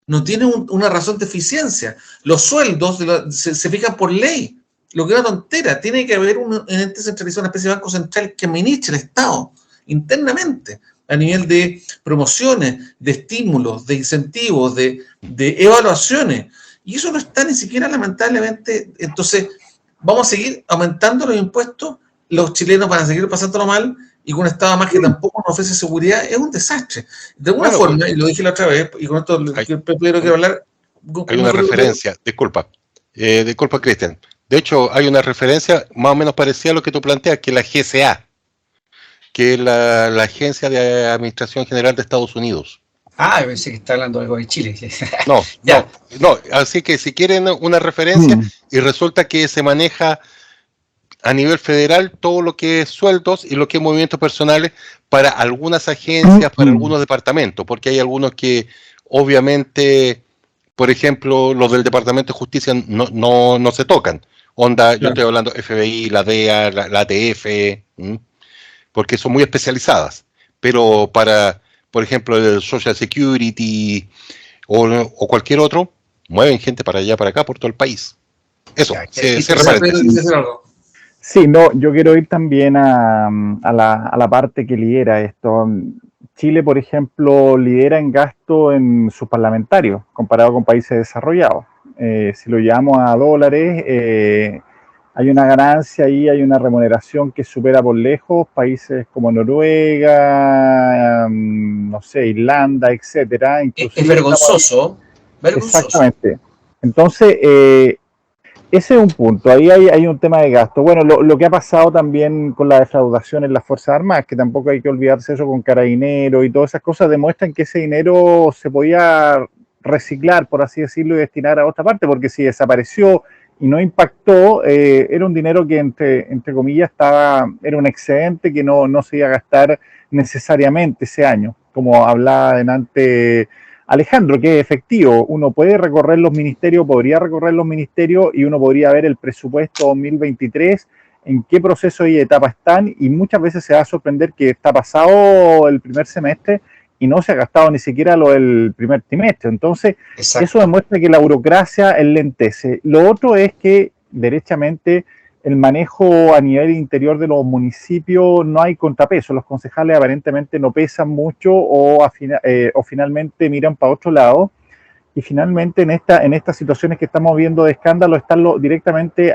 Speaker 4: No tiene una razón de eficiencia. Los sueldos se fijan por ley, lo que es una tontera. Tiene que haber un ente centralizado, una especie de banco central que administre el Estado internamente, a nivel de promociones, de estímulos, de incentivos, de evaluaciones. Y eso no está ni siquiera, lamentablemente. Entonces, vamos a seguir aumentando los impuestos, los chilenos van a seguir pasándolo mal, y con un Estado más que tampoco nos ofrece seguridad, es un desastre. De alguna forma, y lo dije la otra vez, y con esto quiero hablar...
Speaker 3: Hay una referencia, disculpa, Cristian. De hecho, hay una referencia más o menos parecida a lo que tú planteas, que la GCA, que es la Agencia de Administración General de Estados Unidos.
Speaker 1: Ah, yo pensé que está hablando algo de Chile.
Speaker 3: No,
Speaker 1: Ya.
Speaker 3: no. Así que si quieren una referencia, y resulta que se maneja a nivel federal todo lo que es sueldos y lo que es movimientos personales para algunas agencias, para algunos departamentos, porque hay algunos que obviamente, por ejemplo, los del Departamento de Justicia no se tocan. Onda, yo estoy hablando FBI, la DEA, la ATF, porque son muy especializadas. Pero para, por ejemplo, el Social Security o cualquier otro, mueven gente para allá, para acá, por todo el país. Eso,
Speaker 1: Ya,
Speaker 3: cierre
Speaker 4: Pedro, ¿quieres
Speaker 3: paréntesis.
Speaker 4: decir algo?
Speaker 2: Sí, no, yo quiero ir también a la parte que lidera esto. Chile, por ejemplo, lidera en gasto en sus parlamentarios, comparado con países desarrollados. Si lo llevamos a dólares, hay una ganancia ahí, hay una remuneración que supera por lejos países como Noruega, no sé, Irlanda, etcétera.
Speaker 1: Es
Speaker 2: Inclusive
Speaker 1: vergonzoso, vergonzoso.
Speaker 2: exactamente. Entonces, ese es un punto, ahí hay un tema de gasto. Bueno, lo que ha pasado también con la defraudación en las Fuerzas Armadas, que tampoco hay que olvidarse eso con Carabineros y todas esas cosas, demuestran que ese dinero se podía reciclar, por así decirlo, y destinar a otra parte, porque si desapareció y no impactó, era un dinero que entre comillas era un excedente que no se iba a gastar necesariamente ese año, como hablaba delante Alejandro, que es efectivo. Uno puede recorrer los ministerios, podría recorrer los ministerios y uno podría ver el presupuesto 2023, en qué proceso y etapa están, y muchas veces se va a sorprender que está pasado el primer semestre y no se ha gastado ni siquiera lo del primer trimestre. Entonces,
Speaker 1: Exacto.
Speaker 2: eso demuestra que la burocracia enlentece. Lo otro es que, derechamente, el manejo a nivel interior de los municipios no hay contrapeso. Los concejales aparentemente no pesan mucho o finalmente miran para otro lado. Y finalmente en estas situaciones que estamos viendo de escándalo están directamente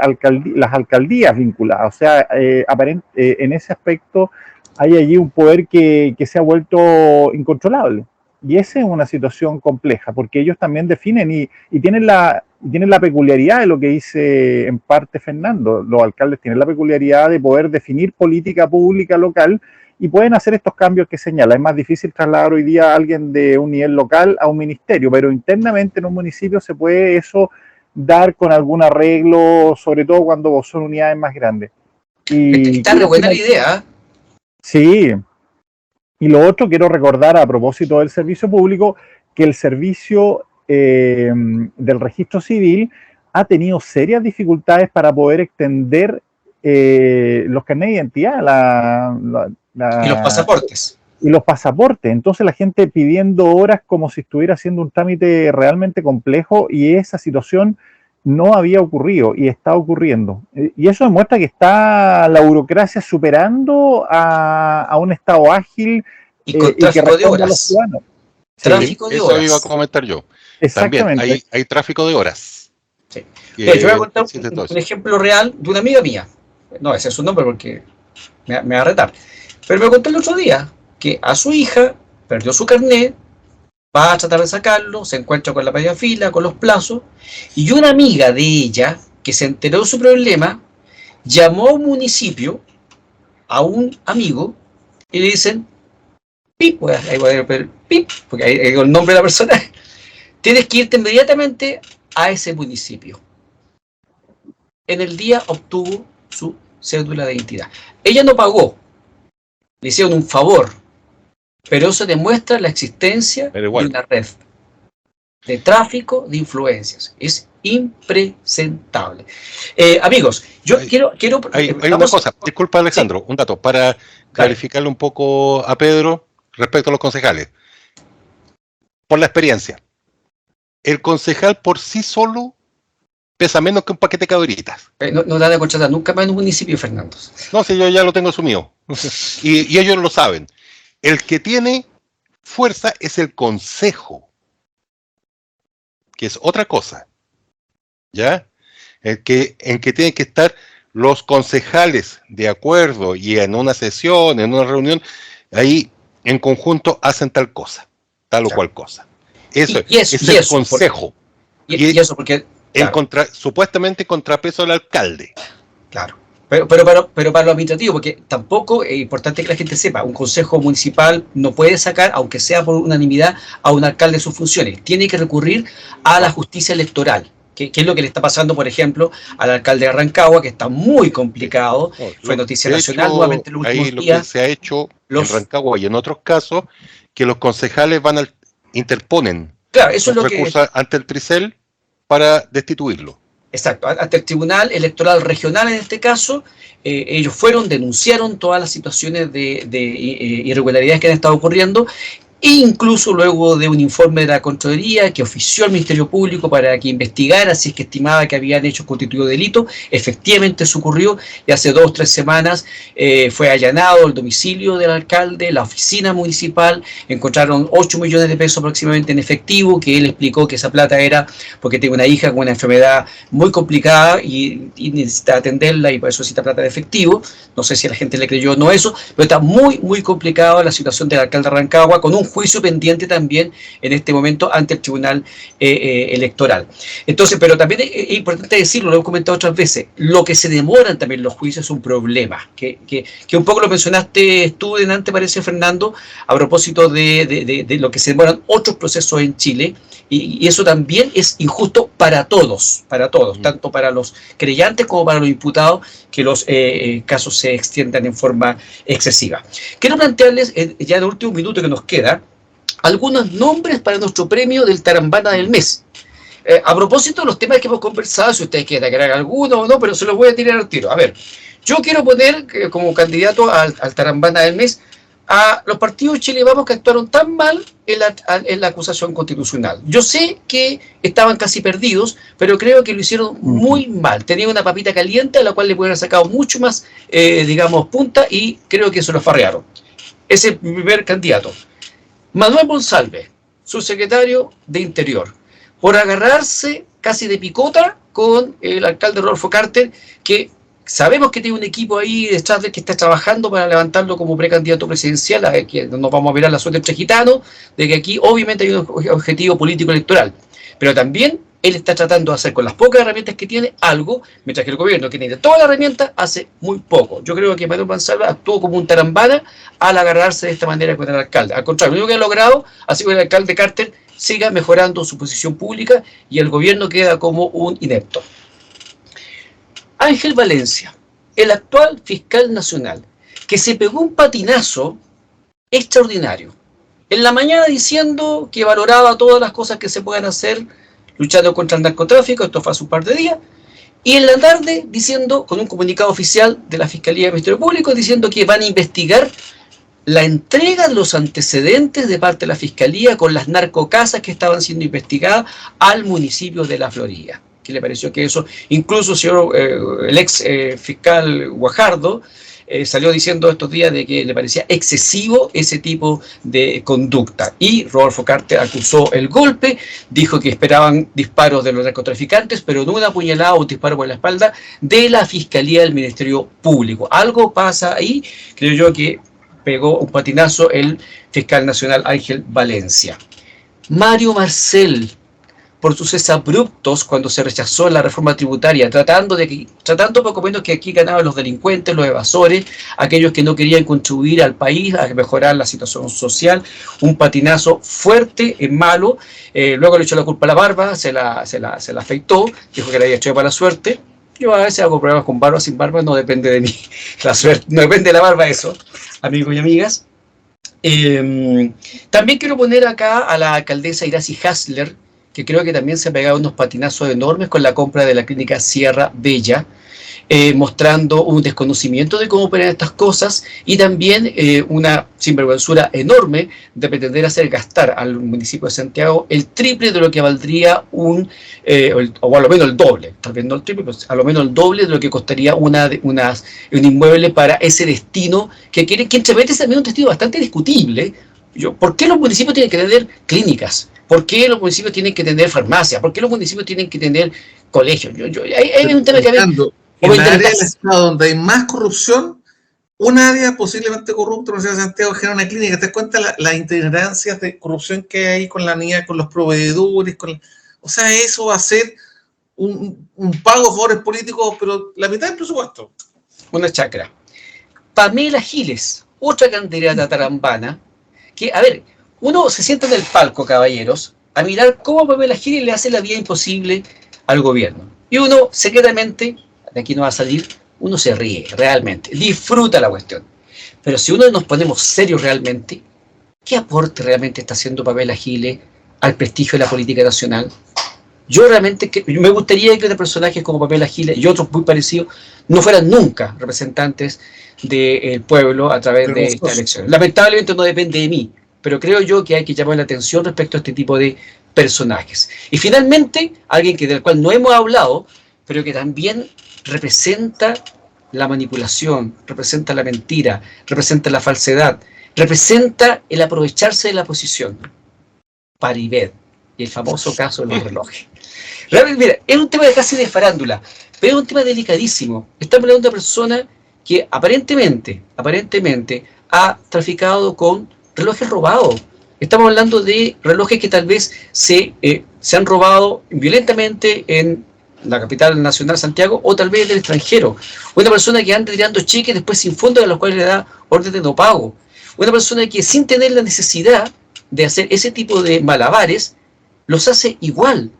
Speaker 2: las alcaldías vinculadas. O sea, en ese aspecto hay allí un poder que se ha vuelto incontrolable. Y esa es una situación compleja, porque ellos también definen y tienen la peculiaridad de lo que dice en parte Fernando. Los alcaldes tienen la peculiaridad de poder definir política pública local y pueden hacer estos cambios que señala. Es más difícil trasladar hoy día a alguien de un nivel local a un ministerio, pero internamente en un municipio se puede eso dar con algún arreglo, sobre todo cuando son unidades más grandes. Y
Speaker 1: Está re buena la idea.
Speaker 2: sí. Y lo otro, quiero recordar a propósito del servicio público, que el servicio del registro civil ha tenido serias dificultades para poder extender los carnets de identidad,
Speaker 1: Y los pasaportes.
Speaker 2: y los pasaportes. Entonces la gente pidiendo horas como si estuviera haciendo un trámite realmente complejo, y esa situación no había ocurrido y está ocurriendo. Y eso demuestra que está la burocracia superando a un Estado ágil
Speaker 1: Y con
Speaker 2: y que
Speaker 1: tráfico de
Speaker 2: responda a los
Speaker 1: horas.
Speaker 2: ciudadanos.
Speaker 1: Tráfico de
Speaker 3: Eso
Speaker 1: horas.
Speaker 3: iba a comentar yo.
Speaker 2: Exactamente.
Speaker 3: También hay tráfico de horas.
Speaker 1: Sí. Mira, yo voy a contar
Speaker 3: existe todo
Speaker 1: un
Speaker 3: eso.
Speaker 1: ejemplo real de una amiga mía. No, ese es su nombre porque me va a retar. Pero me contó el otro día que a su hija perdió su carnet, va a tratar de sacarlo, se encuentra con la media fila, con los plazos, y una amiga de ella, que se enteró de su problema, llamó a un municipio, a un amigo, y le dicen, pip, ahí voy a ver, pip, porque ahí hay el nombre de la persona, tienes que irte inmediatamente a ese municipio. En el día obtuvo su cédula de identidad. Ella no pagó, le hicieron un favor, pero eso demuestra la existencia de una red de tráfico de influencias. Es impresentable. Amigos, yo quiero
Speaker 3: hay una cosa, disculpa Alejandro, sí. Un dato para clarificarle un poco a Pedro respecto a los concejales. Por la experiencia, el concejal por sí solo pesa menos que un paquete de cabritas.
Speaker 1: No da de contratar nunca más en un municipio, Fernando.
Speaker 3: No, si yo ya lo tengo asumido. y ellos lo saben. El que tiene fuerza es el consejo, que es otra cosa. ¿Ya? En que tienen que estar los concejales de acuerdo y en una sesión, en una reunión, ahí en conjunto hacen tal cosa, tal o cual cosa. Eso es el consejo.
Speaker 1: Y eso porque...
Speaker 3: Claro. Supuestamente contrapeso al alcalde.
Speaker 1: Claro. Pero para lo administrativo, porque tampoco es importante que la gente sepa, un consejo municipal no puede sacar, aunque sea por unanimidad, a un alcalde de sus funciones. Tiene que recurrir a la justicia electoral, que es lo que le está pasando, por ejemplo, al alcalde de Rancagua, que está muy complicado. Fue noticia nacional nuevamente en los últimos días.
Speaker 3: Lo que se ha hecho en Rancagua y en otros casos, que los concejales interponen
Speaker 1: eso es lo
Speaker 3: recursos ante el Tricel para destituirlo.
Speaker 1: Exacto, ante el Tribunal Electoral Regional en este caso, ellos denunciaron todas las situaciones de irregularidades que han estado ocurriendo, e incluso luego de un informe de la Contraloría que ofició al Ministerio Público para que investigara si es que estimaba que habían hecho constituido delito, efectivamente eso ocurrió, y hace 2 o 3 semanas fue allanado el domicilio del alcalde, la oficina municipal, encontraron 8 millones de pesos aproximadamente en efectivo, que él explicó que esa plata era porque tiene una hija con una enfermedad muy complicada y necesita atenderla, y por eso necesita plata de efectivo. No sé si a la gente le creyó o no eso, pero está muy, muy complicada la situación del alcalde de Rancagua, con un juicio pendiente también en este momento ante el Tribunal Electoral. Entonces, pero también es importante decirlo, lo hemos comentado otras veces, lo que se demoran también los juicios es un problema, que un poco lo mencionaste tú delante, parece, Fernando, a propósito de lo que se demoran otros procesos en Chile, y eso también es injusto para todos, tanto para los creyentes como para los imputados, que los casos se extiendan en forma excesiva. Quiero plantearles, ya en el último minuto que nos queda, algunos nombres para nuestro premio del Tarambana del mes. A propósito de los temas que hemos conversado, si ustedes quieren agregar alguno o no, pero se los voy a tirar al tiro. A ver, yo quiero poner como candidato al Tarambana del mes a los partidos de Chile Vamos, que actuaron tan mal en la acusación constitucional. Yo sé que estaban casi perdidos, pero creo que lo hicieron muy mal. Tenían una papita caliente a la cual le pueden haber sacado mucho más, punta, y creo que se lo farrearon. Ese es mi primer candidato. Manuel Monsalve, subsecretario de Interior, por agarrarse casi de picota con el alcalde Rodolfo Carter, que sabemos que tiene un equipo ahí detrás de que está trabajando para levantarlo como precandidato presidencial, a que nos vamos a mirar la suerte entre gitanos, de que aquí obviamente hay un objetivo político electoral, pero también él está tratando de hacer con las pocas herramientas que tiene algo, mientras que el gobierno, que tiene todas las herramientas, hace muy poco. Yo creo que Manuel Monsalve actuó como un tarambana al agarrarse de esta manera con el alcalde. Al contrario, lo único que ha logrado ha sido que el alcalde Carter siga mejorando su posición pública y el gobierno queda como un inepto. Ángel Valencia, el actual fiscal nacional, que se pegó un patinazo extraordinario. En la mañana diciendo que valoraba todas las cosas que se puedan hacer luchando contra el narcotráfico, esto fue hace un par de días, y en la tarde diciendo, con un comunicado oficial de la Fiscalía del Ministerio Público, diciendo que van a investigar la entrega de los antecedentes de parte de la Fiscalía con las narcocasas que estaban siendo investigadas al municipio de La Florida. ¿Qué le pareció que eso? Incluso el ex fiscal Guajardo salió diciendo estos días de que le parecía excesivo ese tipo de conducta. Y Rodolfo Carter acusó el golpe, dijo que esperaban disparos de los narcotraficantes, pero no una puñalada o un disparo por la espalda de la Fiscalía del Ministerio Público. Algo pasa ahí, creo yo que pegó un patinazo el fiscal nacional Ángel Valencia. Mario Marcel, por sus exabruptos cuando se rechazó la reforma tributaria, tratando poco menos que aquí ganaban los delincuentes, los evasores, aquellos que no querían contribuir al país a mejorar la situación social, un patinazo fuerte, malo. Luego le echó la culpa a la barba, se la afeitó, dijo que le había hecho de mala suerte. Yo a veces hago problemas con barba, sin barba, no depende de mí, la suerte, no depende de la barba eso, amigos y amigas. También quiero poner acá a la alcaldesa Iracy Hasler, que creo que también se ha pegado unos patinazos enormes con la compra de la clínica Sierra Bella, mostrando un desconocimiento de cómo operan estas cosas, y también una sinvergüenzura enorme de pretender hacer gastar al municipio de Santiago el triple de lo que valdría o a lo menos el doble, tal vez no el triple, pero a lo menos el doble de lo que costaría un inmueble para ese destino que quiere, que entremete también un destino bastante discutible. ¿Por qué los municipios tienen que tener clínicas? ¿Por qué los municipios tienen que tener farmacias? ¿Por qué los municipios tienen que tener colegios? Hay un tema que
Speaker 4: en el área del Estado donde hay más corrupción, un área posiblemente corrupta, la Universidad de Santiago, genera una clínica. ¿Te das cuenta las itinerancias de corrupción que hay con la niña, con los proveedores? O sea, eso va a ser un pago a favores políticos, pero la mitad del presupuesto.
Speaker 1: una chacra. Pamela Giles, otra candidata tarambana, que, a ver, uno se sienta en el palco, caballeros, a mirar cómo Pamela Giles le hace la vida imposible al gobierno. Y uno, secretamente, de aquí no va a salir, uno se ríe, realmente, disfruta la cuestión. Pero si uno nos ponemos serios realmente, ¿qué aporte realmente está haciendo Pamela Giles al prestigio de la política nacional? Yo realmente me gustaría que personajes como Pamela Giles y otros muy parecidos no fueran nunca representantes del pueblo a través de esta elección. Lamentablemente no depende de mí, pero creo yo que hay que llamar la atención respecto a este tipo de personajes. Y finalmente, alguien del cual no hemos hablado, pero que también representa la manipulación, representa la mentira, representa la falsedad, representa el aprovecharse de la posición. Paribet, y el famoso caso de los relojes. Realmente, mira, es un tema casi de farándula, pero es un tema delicadísimo. Estamos hablando de una persona que aparentemente ha traficado con relojes robados. Estamos hablando de relojes que tal vez se han robado violentamente en la capital nacional, Santiago, o tal vez del extranjero. Una persona que anda tirando cheques después sin fondos, a los cuales le da orden de no pago. Una persona que sin tener la necesidad de hacer ese tipo de malabares, los hace igual.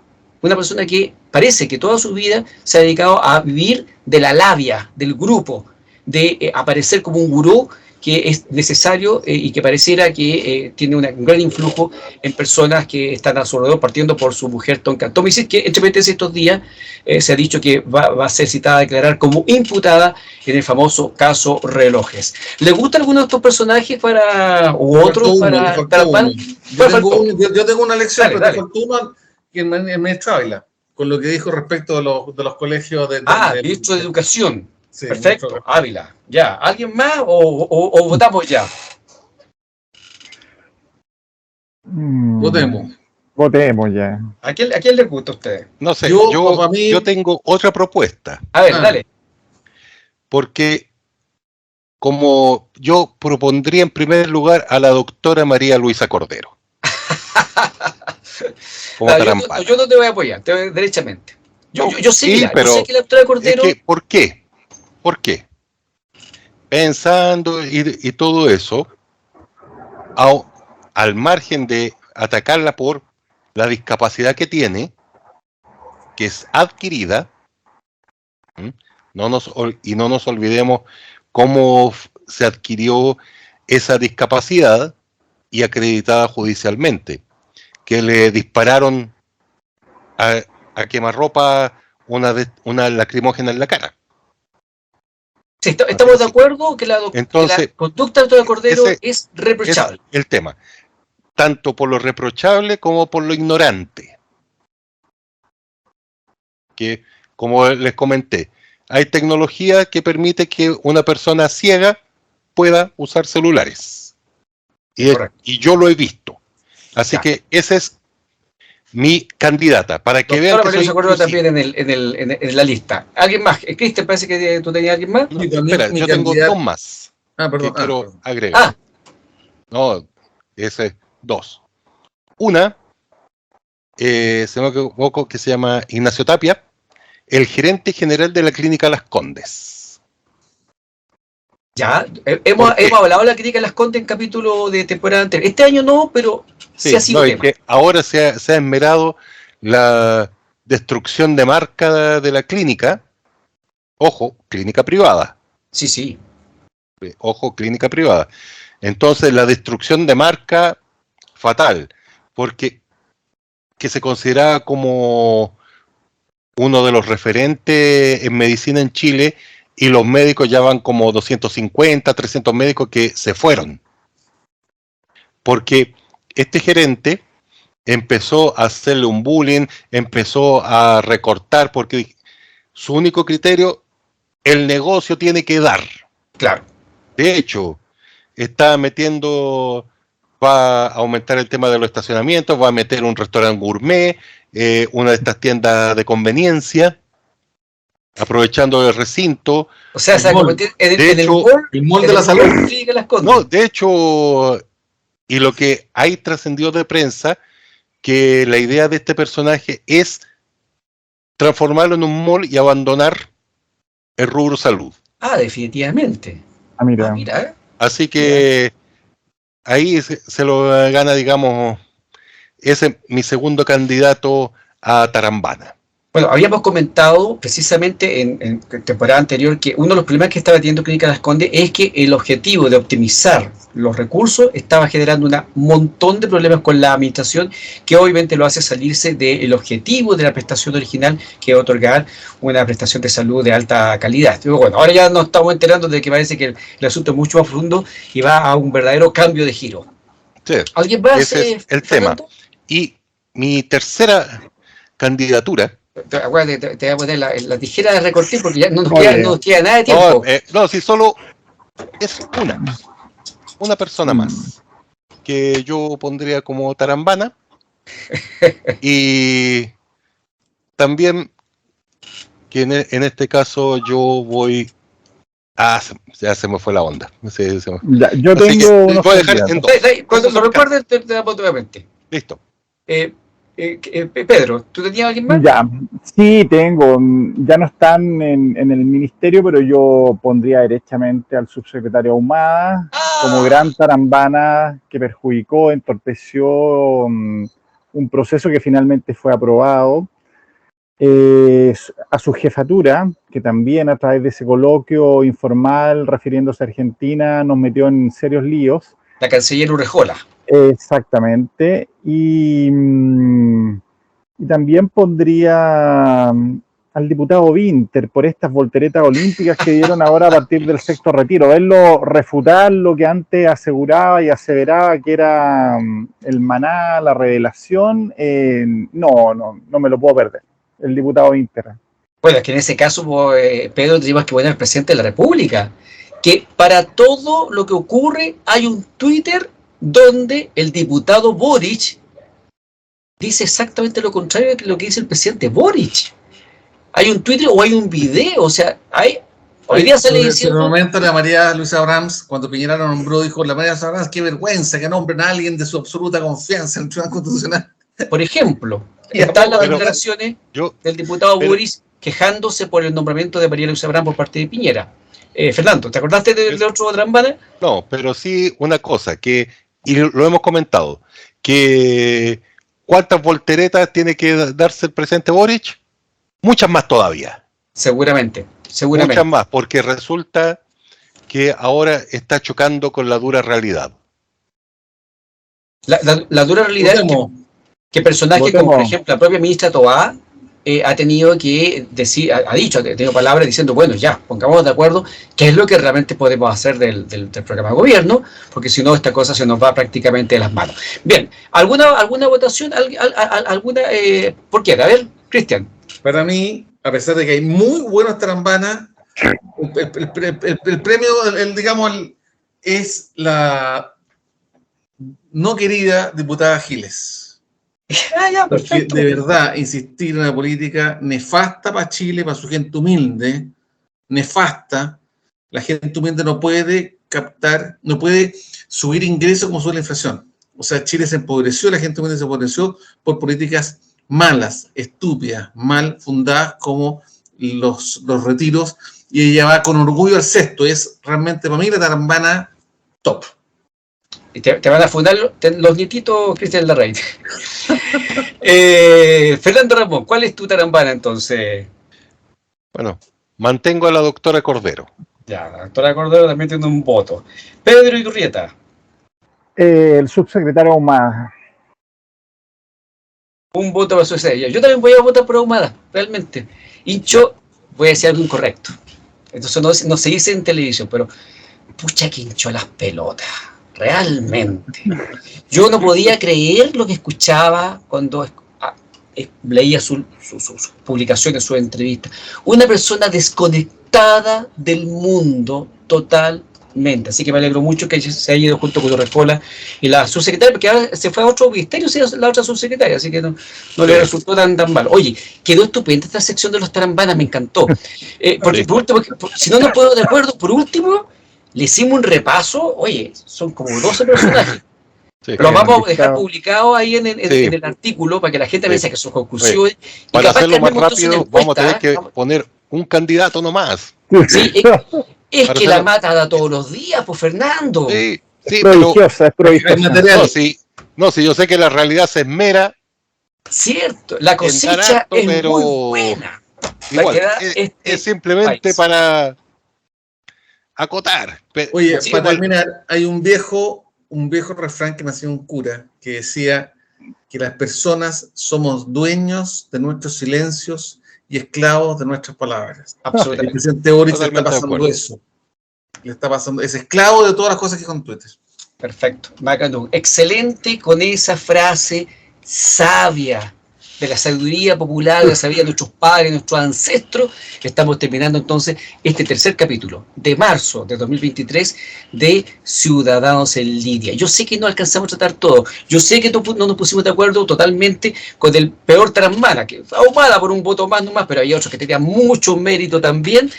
Speaker 1: Una persona que parece que toda su vida se ha dedicado a vivir de la labia, del grupo, de aparecer como un gurú que es necesario y que pareciera que tiene un gran influjo en personas que están a su alrededor, partiendo por su mujer Tonka Tomisic, que entre paréntesis estos días se ha dicho que va a ser citada a declarar como imputada en el famoso caso Relojes. ¿Le gusta alguno de estos personajes u otros para
Speaker 4: yo tengo una lección,
Speaker 1: dale,
Speaker 4: pero te faltó uno que el ministro Ávila, con lo que dijo respecto de los colegios
Speaker 1: ministro de Educación.
Speaker 4: Sí,
Speaker 1: perfecto, Ávila. Ya, ¿alguien más o votamos ya?
Speaker 4: Votemos.
Speaker 2: Votemos ya.
Speaker 1: ¿A quién le gusta a ustedes?
Speaker 3: No sé, yo tengo otra propuesta.
Speaker 1: A ver, dale.
Speaker 3: Porque como yo propondría en primer lugar a la doctora María Luisa Cordero.
Speaker 1: Yo no te voy a apoyar, derechamente. Yo sé que la doctora Cordero...
Speaker 3: Es que, ¿por qué? ¿Por qué? Pensando y todo eso, al margen de atacarla por la discapacidad que tiene, que es adquirida, no nos olvidemos cómo se adquirió esa discapacidad y acreditada judicialmente, que le dispararon a quemarropa una lacrimógena en la cara.
Speaker 1: Sí, estamos de acuerdo que la conducta de la doctora Cordero es reprochable.
Speaker 3: Es el tema, tanto por lo reprochable como por lo ignorante. Que, como les comenté, hay tecnología que permite que una persona ciega pueda usar celulares. Y yo lo he visto. Así que esa es mi candidata, para que vean que soy
Speaker 1: inclusivo. También en la lista. ¿Alguien más? Cristian, parece que tú tenías alguien más.
Speaker 3: No, espera, yo tengo dos más.
Speaker 4: Perdón.
Speaker 3: Que quiero agregar. No, ese dos. Una, se me equivoco, que se llama Ignacio Tapia, el gerente general de la Clínica Las Condes.
Speaker 1: Ya, hemos hablado de la Clínica Las Condes en capítulo de temporada anterior. Este año no, pero sí ha sido tema.
Speaker 3: Que ahora se ha esmerado la destrucción de marca de la clínica. Ojo, clínica privada.
Speaker 1: Sí.
Speaker 3: Ojo, clínica privada. Entonces, la destrucción de marca, fatal, porque que se consideraba como uno de los referentes en medicina en Chile, y los médicos ya van como 250, 300 médicos que se fueron. Porque este gerente empezó a hacerle un bullying, empezó a recortar, porque su único criterio, el negocio tiene que dar.
Speaker 1: Claro.
Speaker 3: De hecho, está va a aumentar el tema de los estacionamientos, va a meter un restaurante gourmet, una de estas tiendas de conveniencia, aprovechando el recinto.
Speaker 1: O sea, se va a convertir en el mall de la salud.
Speaker 3: No, de hecho, y lo que hay trascendido de prensa, que la idea de este personaje es transformarlo en un mall y abandonar el rubro salud.
Speaker 1: Definitivamente.
Speaker 2: Mira.
Speaker 1: Mira.
Speaker 3: Así que ahí se lo gana, digamos, ese es mi segundo candidato a Tarambana.
Speaker 1: Bueno, habíamos comentado precisamente en temporada anterior que uno de los problemas que estaba teniendo Clínica Las Condes es que el objetivo de optimizar los recursos estaba generando un montón de problemas con la administración, que obviamente lo hace salirse del objetivo de la prestación original, que es otorgar una prestación de salud de alta calidad. Pero bueno, ahora ya nos estamos enterando de que parece que el asunto es mucho más profundo y va a un verdadero cambio de giro.
Speaker 3: Sí,
Speaker 1: ¿Alguien más?
Speaker 3: ese es el
Speaker 1: Fernando?
Speaker 3: tema. Y mi tercera candidatura.
Speaker 1: Te voy a poner la tijera de recortar porque ya no nos queda nada de tiempo.
Speaker 3: No, si solo es una persona más que yo pondría como Tarambana. Y también que en este caso yo voy ya se me fue la onda.
Speaker 2: Ya, yo tengo unos
Speaker 3: voy a dejar en dos.
Speaker 1: Cuando lo recuerdes te damos nuevamente.
Speaker 3: Listo.
Speaker 1: Pedro, ¿tú tenías alguien más?
Speaker 2: Ya, sí tengo, ya no están en el ministerio, pero yo pondría derechamente al subsecretario Ahumada como gran tarambana que perjudicó, entorpeció un proceso que finalmente fue aprobado. A su jefatura, que también a través de ese coloquio informal refiriéndose a Argentina nos metió en serios líos.
Speaker 1: La canciller Urrejola.
Speaker 2: Exactamente, y también pondría al diputado Winter por estas volteretas olímpicas que dieron ahora a partir del sexto retiro, verlo refutar lo que antes aseguraba y aseveraba que era el maná, la revelación, no me lo puedo perder, el diputado Winter.
Speaker 1: Bueno, es que en ese caso, Pedro, tenemos que poner al presidente de la República, que para todo lo que ocurre hay un Twitter donde el diputado Boric dice exactamente lo contrario de lo que dice el presidente Boric. Hay un Twitter o hay un video, o sea, hoy día se le dice...
Speaker 4: En el momento la María Luisa Abrams, cuando Piñera lo nombró, dijo, la María Luisa Abrams, qué vergüenza que nombren a alguien de su absoluta confianza en el Tribunal Constitucional.
Speaker 1: Por ejemplo, están las declaraciones del diputado Boric quejándose por el nombramiento de María Luisa Abrams por parte de Piñera. Fernando, ¿te acordaste del otro Tarambana?
Speaker 3: No, pero sí una cosa, y lo hemos comentado, que ¿cuántas volteretas tiene que darse el presidente Boric? Muchas más todavía.
Speaker 1: Seguramente.
Speaker 3: Muchas más, porque resulta que ahora está chocando con la dura realidad.
Speaker 1: La dura realidad es que personajes como, por ejemplo, la propia ministra Toá ha tenido que decir, ha tenido palabras diciendo, bueno, ya, pongamos de acuerdo qué es lo que realmente podemos hacer del programa de gobierno, porque si no, esta cosa se nos va prácticamente de las manos. Bien, ¿alguna votación? ¿Alguna? ¿Por qué? A ver, Cristian.
Speaker 4: Para mí, a pesar de que hay muy buenos tarambanas, el premio, es la no querida diputada Giles. Porque de verdad, insistir en una política nefasta para Chile, para su gente humilde, nefasta. La gente humilde no puede captar, no puede subir ingresos como sube la inflación. O sea, Chile se empobreció, la gente humilde se empobreció por políticas malas, estúpidas, mal fundadas como los retiros, y ella va con orgullo al sexto. Es realmente para mí la tarambana top.
Speaker 1: Te van a fundar los nietitos, Cristian Larraín. Fernando Ramón, ¿cuál es tu tarambana entonces?
Speaker 3: Bueno, mantengo a la doctora Cordero.
Speaker 1: Ya, la doctora Cordero también tiene un voto. Pedro Iturrieta.
Speaker 2: El subsecretario Ahumada.
Speaker 1: Un voto para suceder. Yo también voy a votar por Ahumada, realmente. Hincho, voy a decir algo incorrecto. Entonces no se dice en televisión, pero pucha que hinchó las pelotas. Realmente. Yo no podía creer lo que escuchaba cuando leía sus publicaciones, sus entrevistas. Una persona desconectada del mundo totalmente. Así que me alegro mucho que se haya ido junto con Urrejola y la subsecretaria, porque ahora se fue a otro ministerio, la otra subsecretaria, así que no le resultó tan mal. Oye, quedó estupenda esta sección de los tarambanas, me encantó. Porque por último, si no nos ponemos de acuerdo, por último, le hicimos un repaso, oye, son como 12 personajes. Sí, los vamos a dejar publicados ahí en el artículo para que la gente piense que sus conclusiones.
Speaker 3: Para hacerlo más rápido, vamos a tener que poner un candidato nomás.
Speaker 1: Sí, es
Speaker 3: Para
Speaker 1: que la
Speaker 3: hacerlo.
Speaker 1: mata da todos los días, pues Fernando.
Speaker 3: Sí, sí,
Speaker 2: Es
Speaker 3: pero
Speaker 2: prodigiosa, es
Speaker 4: Hay
Speaker 2: prodigiosa.
Speaker 4: material.
Speaker 3: no, sí, yo sé que la realidad se esmera
Speaker 1: Cierto, la
Speaker 3: en dar
Speaker 1: cosecha
Speaker 3: harto,
Speaker 1: es
Speaker 3: pero
Speaker 1: muy buena. La
Speaker 3: igual,
Speaker 1: que da
Speaker 3: es simplemente
Speaker 1: país.
Speaker 3: para acotar.
Speaker 4: Oye,
Speaker 1: Sí,
Speaker 4: para
Speaker 1: igual.
Speaker 4: terminar, hay un viejo refrán que nació un cura que decía que las personas somos dueños de nuestros silencios y esclavos de nuestras palabras. El
Speaker 1: Absolutamente.
Speaker 4: presidente Boric le está
Speaker 3: Totalmente de
Speaker 4: pasando
Speaker 3: acuerdo.
Speaker 4: eso. Le está pasando, es esclavo de todas las cosas que con Twitter.
Speaker 1: Perfecto. Macandú. Excelente con esa frase sabia de la sabiduría popular, de la sabiduría de nuestros padres, nuestros ancestros. Estamos terminando entonces este tercer capítulo de marzo de 2023 de Ciudadanos en Línea. Yo sé que no alcanzamos a tratar todo. Yo sé que no nos pusimos de acuerdo totalmente con el peor Tarahumara, que fue ahumada por un voto más nomás, pero hay otros que tenían mucho mérito también.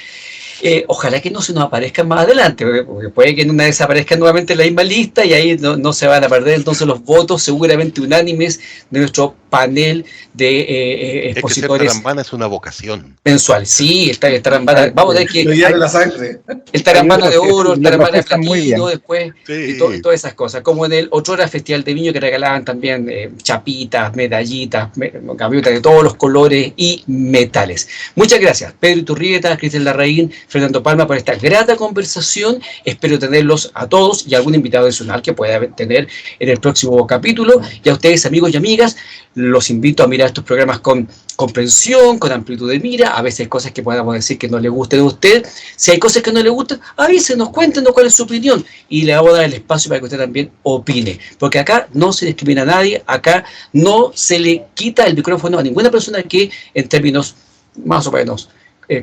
Speaker 1: Ojalá que no se nos aparezcan más adelante, porque puede que en una desaparezcan nuevamente en la misma lista y ahí no se van a perder entonces los votos seguramente unánimes de nuestro panel de
Speaker 3: Es que ser
Speaker 1: expositores
Speaker 3: tarambana es una vocación.
Speaker 1: mensuales. Sí, el Tarambana, vamos a ver que
Speaker 4: Lo lleva en la sangre.
Speaker 1: el Tarambana
Speaker 2: Hay
Speaker 1: de
Speaker 2: otros que
Speaker 1: oro, el
Speaker 2: lo
Speaker 1: Tarambana de
Speaker 2: profesan muy
Speaker 1: platino,
Speaker 2: bien.
Speaker 1: después, y
Speaker 3: Sí.
Speaker 1: todas esas cosas. Como en el otrora Festival de Viño que regalaban también chapitas, medallitas, gaviotas de todos los colores y metales. Muchas gracias, Pedro Iturrieta, Cristian Larraín, Fernando Palma, por esta grata conversación. Espero tenerlos a todos y algún invitado adicional que pueda tener en el próximo capítulo. Y a ustedes, amigos y amigas, los invito a mirar estos programas con comprensión, con amplitud de mira. A veces hay cosas que podamos decir que no le gusten a usted. Si hay cosas que no le gustan, avísenos, cuéntenos cuál es su opinión y le vamos a dar el espacio para que usted también opine. Porque acá no se discrimina a nadie, acá no se le quita el micrófono a ninguna persona que en términos más o menos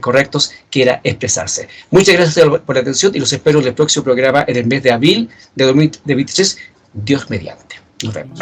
Speaker 1: correctos quiera expresarse. Muchas gracias por la atención y los espero en el próximo programa en el mes de abril de 2023, Dios mediante. Nos vemos.